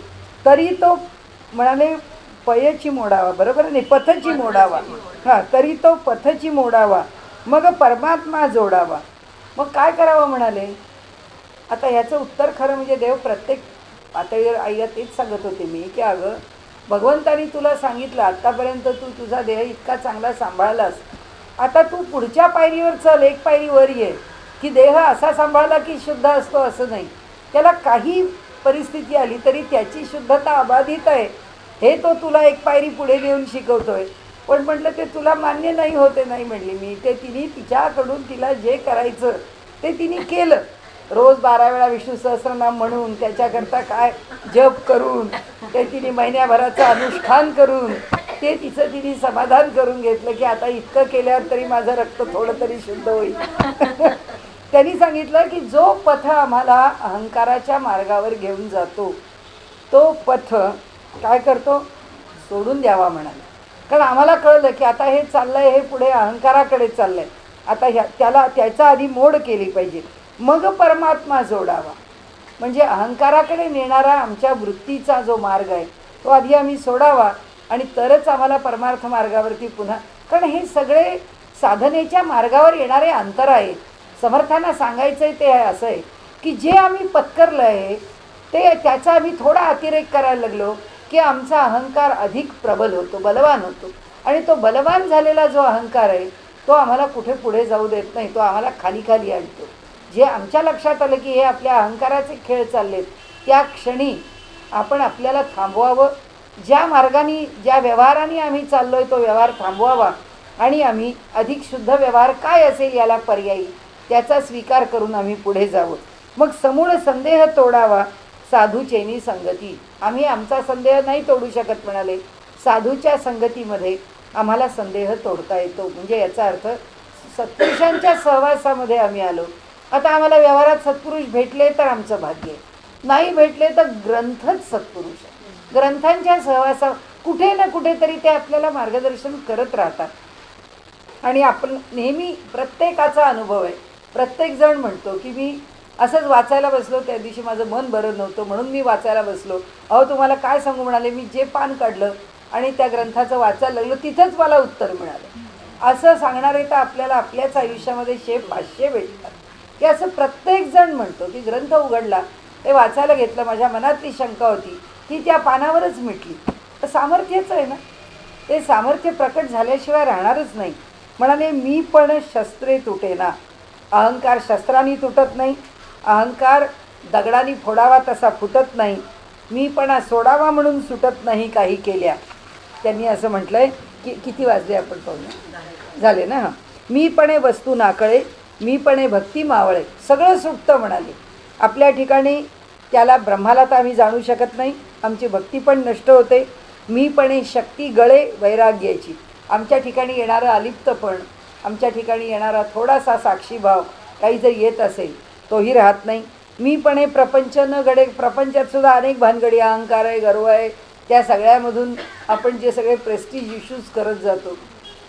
S1: तरी तो म्हणाले पयची मोडावा, बरोबर नाही, पथची मोडावा. हां, तरी तो पथची मोडावा, मग परमात्मा जोडावा. मग काय करावं म्हणाले. आता ह्याचं उत्तर खरं म्हणजे देव प्रत्येक पातळीवर आईला तेच सांगत होते मी की अगं भगवंतानी तुला सांगितलं आत्तापर्यंत तू तुझा देह इतका चांगला सांभाळलास, आता तू पुढच्या पायरीवर चल, एक पायरी वर ये. की देह असा सांभाळला की शुद्ध असतो असं नाही. त्याला काही परिस्थिती आली तरी त्याची शुद्धता अबाधित आहे हे तो तुला एक पायरी पुढे नेऊन शिकवतोय. पण म्हटलं ते तुला मान्य नाही होते. नाही म्हणली मी. ते तिने तिच्याकडून तिला जे करायचं ते तिने केलं. रोज 12 वेळा विष्णू सहस्रनाम म्हणून त्याच्याकरता काय जप करून ते तिने महिन्याभराचं अनुष्ठान करून ते तिने समाधान करून घेतलं की आता इतकं केल्यावर तरी माझं रक्त थोडं तरी शुद्ध होईल. त्यांनी सांगितलं की जो पथ आम्हाला अहंकाराच्या मार्गावर घेऊन जातो तो पथ काय करतो, सोडून द्यावा म्हणाले. कारण आम्हाला कळलं की आता हे चाललंय, हे पुढे अहंकाराकडे चाललंय, आता त्याचा आधी मोड केली पाहिजे, मग परमात्मा जोडावा. म्हणजे अहंकाराकडे नेणारा आमच्या वृत्तीचा जो मार्ग आहे तो आधी आम्ही सोडावा आणि तरच आम्हाला परमार्थ मार्गावरती पुन्हा. कारण हे सगळे साधनेच्या मार्गावर येणारे अंतर आहे. समर्थांना सांगायचं आहे ते असं आहे की जे आम्ही पत्करलं आहे ते त्याचा आम्ही थोडा अतिरेक करायला लागलो की आमचा अहंकार अधिक प्रबल होतो, बलवान होतो. आणि तो बलवान झालेला जो अहंकार आहे तो आम्हाला कुठे पुढे जाऊ देत नाही, तो आम्हाला खाली खाली आणतो. जे आमच्या लक्षात आलं की हे आपल्या अहंकाराचे खेळ चाललेत त्या क्षणी आपण आपल्याला थांबवावं. ज्या मार्गाने ज्या व्यवहाराने आम्ही चाललो आहे तो व्यवहार थांबवावा आणि आम्ही अधिक शुद्ध व्यवहार काय असेल याला पर्यायी त्याचा स्वीकार करून आम्ही पुढे जावं. मग समूळ संदेह तोडावा साधूचेनी संगती. आम्ही आमचा संदेह नाही तोडू शकत म्हणाले, साधूच्या संगतीमध्ये आम्हाला संदेह तोडता येतो. म्हणजे याचा अर्थ सत्पुरुषांच्या सहवासामध्ये आम्ही आलो. आता आम्हाला व्यवहारात सत्पुरुष भेटले तर आमचं भाग्य आहे, नाही भेटले तर ग्रंथच सत्पुरुष आहे. ग्रंथांच्या सहवासा कुठे ना कुठेतरी ते आपल्याला मार्गदर्शन करत राहतात. आणि आपण नेहमी प्रत्येकाचा अनुभव आहे. प्रत्येकजण म्हणतो की मी असंच वाचायला बसलो, त्या दिवशी माझं मन बरं नव्हतं म्हणून मी वाचायला बसलो. अहो तुम्हाला काय सांगू म्हणाले, मी जे पान काढलं आणि त्या ग्रंथाचं वाचायला लागलो तिथंच मला उत्तर मिळालं. असं सांगणारे तर आपल्याला आपल्याच आयुष्यामध्ये 500 भेटतात. की असं प्रत्येकजण म्हणतो की ग्रंथ उघडला, ते वाचायला घेतलं, माझ्या मनातली शंका होती ती त्या पानावरच मिटली. तर सामर्थ्यच आहे ना, ते सामर्थ्य प्रकट झाल्याशिवाय राहणारच नाही. म्हणाले मी पण शस्त्रे तुटेना. अहंकार शस्त्रांनी तुटत नाही, अहंकार दगडाने फोडावा तसा फुटत नाही, मी पण सोडावा म्हणून सुटत नाही काही केल्या. त्यांनी असं म्हटलंय की किती वाजले आपण पाहूया, झाले ना. हां, मी पणे वस्तू नाकळे, मी पणे भक्ती मावळे, सगळं सुटतं म्हणाले. आपल्या ठिकाणी त्याला ब्रह्माला तर आम्ही जाणू शकत नाही, आमची भक्ती पण नष्ट होते. मी पणे शक्ती गळे वैराग्याची, आमच्या ठिकाणी येणारं अलिप्तपण, आमच्या ठिकाणी येणारा थोडासा साक्षीभाव काही जर येत असेल तोही राहत नाही. मी पणे प्रपंच न घडे, प्रपंचात सुद्धा अनेक भानगडी, अहंकार आहे, गर्व आहे, त्या सगळ्यामधून आपण जे सगळे प्रेस्टिज इश्यूज करत जातो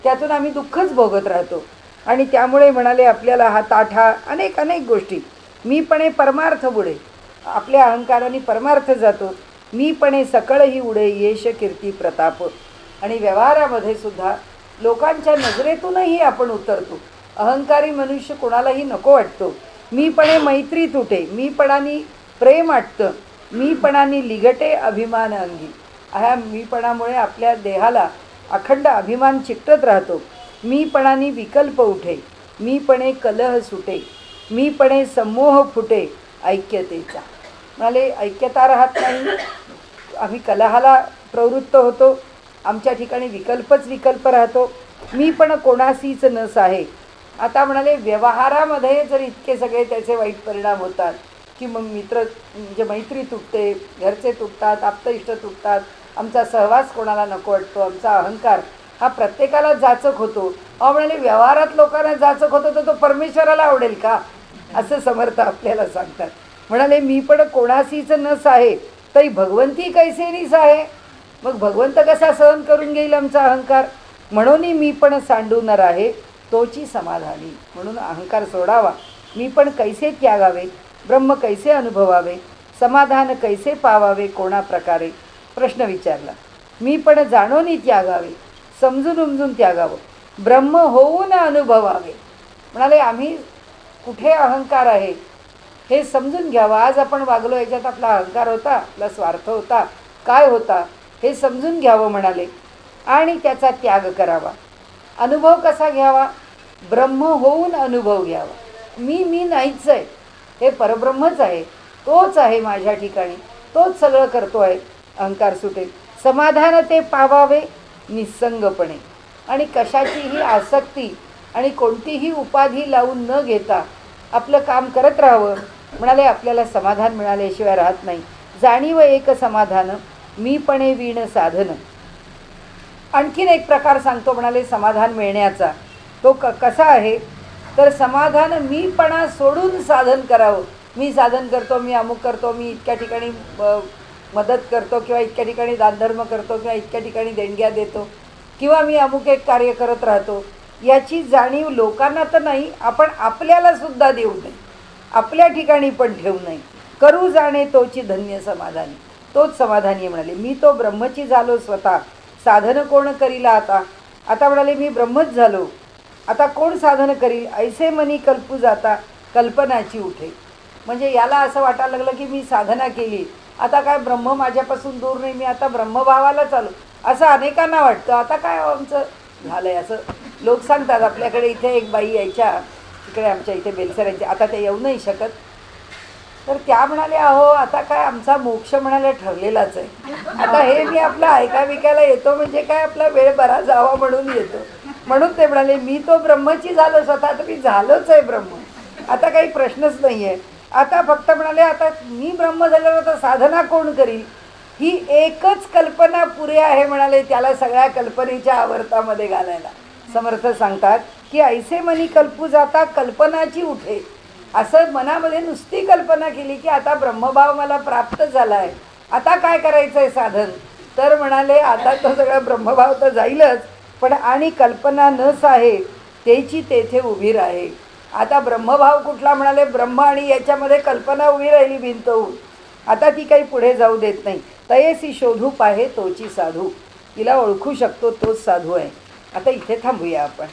S1: त्यातून आम्ही दुःखच भोगत राहतो. आणि त्यामुळे म्हणाले आपल्याला हा ताठा अनेक अनेक गोष्टी. मी पणे परमार्थ बुडे, आपल्या अहंकाराने परमार्थ जातो. मी पणे सकळही उडे यश कीर्ती प्रताप. आणि व्यवहारामध्ये सुद्धा लोकांच्या नजरेतूनही आपण उतरतो. अहंकारी मनुष्य कोणालाही नको वाटतो. मीपणे मैत्री तुटे, मीपणाने प्रेम आटतं, मीपणाने लिगटे अभिमान अंगी. ह्या मीपणामुळे आपल्या देहाला अखंड अभिमान चिकटत राहतो. मीपणाने विकल्प उठे, मीपणे कलह सुटे, मीपणे संमोह फुटे ऐक्यतेचा. म्हणाले ऐक्यता राहत नाही, आम्ही कलहाला प्रवृत्त होतो, आमच्या ठिकाणी विकल्पच विकल्प राहतो. मी पण कोणाशीच नस आहे. आता म्हणाले व्यवहारामध्ये जर इतके सगळे त्याचे वाईट परिणाम होतात की मग मित्र म्हणजे मैत्री तुटते, घरचे तुटतात, आप्तइष्ट तुटतात, आमचा सहवास कोणाला नको वाटतो, आमचा अहंकार हा प्रत्येकाला जाचक होतो. म्हणाले व्यवहारात लोकांना जाचक होतो तर तो परमेश्वराला आवडेल का, असं समर्थ आपल्याला सांगतात. म्हणाले मी पण कोणाशीच नस आहे, तरी भगवंती कैसे निस आहे. मग भगवंत कसा सहन करून घेईल आमचा अहंकार. म्हणून मी पण सांडू न राहे तोची समाधानी. म्हणून अहंकार सोडावा, मी पण कैसे त्यागावे, ब्रह्म कैसे अनुभवावे, समाधान कैसे पावावे, कोणा प्रकारे. प्रश्न विचारला. मी पण जाणून त्यागावे, समजून उमजून त्यागावं, ब्रह्म होऊन अनुभवावे. म्हणाले आम्ही कुठे अहंकार आहे हे समजून घ्यावं. आज आपण वागलो याच्यात आपला अहंकार होता, आपला स्वार्थ होता, काय होता हे समजून घ्यावं म्हणाले. आणि त्याचा त्याग करावा. अनुभव कसा घ्यावा, ब्रह्म होऊन अनुभव घ्यावा. मी नाहीच आहे, हे परब्रह्मच आहे, तोच आहे माझ्या ठिकाणी, तोच सगळं करतो आहे. अहंकार सुटेल. समाधान ते पावावे निस्संगपणे. आणि कशाचीही आसक्ती आणि कोणतीही उपाधी लावून न घेता आपलं काम करत राहावं. म्हणाले आपल्याला समाधान मिळाल्याशिवाय राहत नाही. जाणीव एक समाधान, मीपणे वीण साधन. आणखीन एक प्रकार सांगतो म्हणाले समाधान मिळण्याचा. तो कसा आहे तर समाधान मीपणा सोडून साधन करावं. मी साधन करतो, मी अमुक करतो, मी इतक्या ठिकाणी मदत करतो किंवा इतक्या ठिकाणी दानधर्म करतो किंवा इतक्या ठिकाणी देणग्या देतो किंवा मी अमुक एक कार्य करत राहतो, याची जाणीव लोकांना तर नाही, आपण आपल्याला सुद्धा देऊ नये, आपल्या ठिकाणी पण ठेवू नये. करू जाणे तोची धन्य समाधानी. तोच समाधानी म्हणाले. मी तो ब्रह्मची झालो स्वतः, साधन कोण करीला आता. आता म्हणाले मी ब्रह्मच झालो, आता कोण साधन करील. ऐसे मनी कल्पू जाता कल्पनाची उठे. म्हणजे याला असं वाटायला लागलं की मी साधना केली, आता काय ब्रह्म माझ्यापासून दूर नाही, मी आता ब्रह्मभावाला चालू, असं अनेकांना वाटतं. आता काय आमचं झालं आहे असं लोक सांगतात. आपल्याकडे इथे एक बाई यायच्या तिकडे आमच्या इथे बेलसरांच्या, आता ते येऊ नाही शकत. तर त्या म्हणाल्या अहो आता काय आमचा मोक्ष म्हणायला ठरलेलाच आहे, आता हे मी आपलं ऐका विकायला येतो म्हणजे काय आपला वेळ बरा जावा म्हणून येतो. म्हणून ते म्हणाले मी तो ब्रह्मची झालो स्वतः, तर मी झालोच आहे ब्रह्म, आता काही प्रश्नच नाही आहे. आता फक्त म्हणाले आता मी ब्रह्म झाल्यावर आता साधना कोण करील. ही एकच कल्पना पुरे आहे म्हणाले त्याला सगळ्या कल्पनेच्या आवर्तामध्ये घालायला. समर्थ सांगतात की ऐसे मनी कल्पू जाता कल्पनाची उठे. असं मनामध्ये नुसती कल्पना केली की आता ब्रह्मभाव मला प्राप्त झाला आहे, आता काय करायचं आहे साधन. तर म्हणाले आता तो सगळा ब्रह्मभाव तर जाईलच, पण आणि कल्पना नस आहे तेची तेथे उभी राहे. आता ब्रह्मभाव कुठला म्हणाले, ब्रह्म आणि याच्यामध्ये कल्पना उभी राहिली भिंत होऊन, आता ती काही पुढे जाऊ देत नाही. तयेसी शोधू पाहे तोची साधू. तिला ओळखू शकतो तोच साधू आहे. आता इथे थांबूया आपण.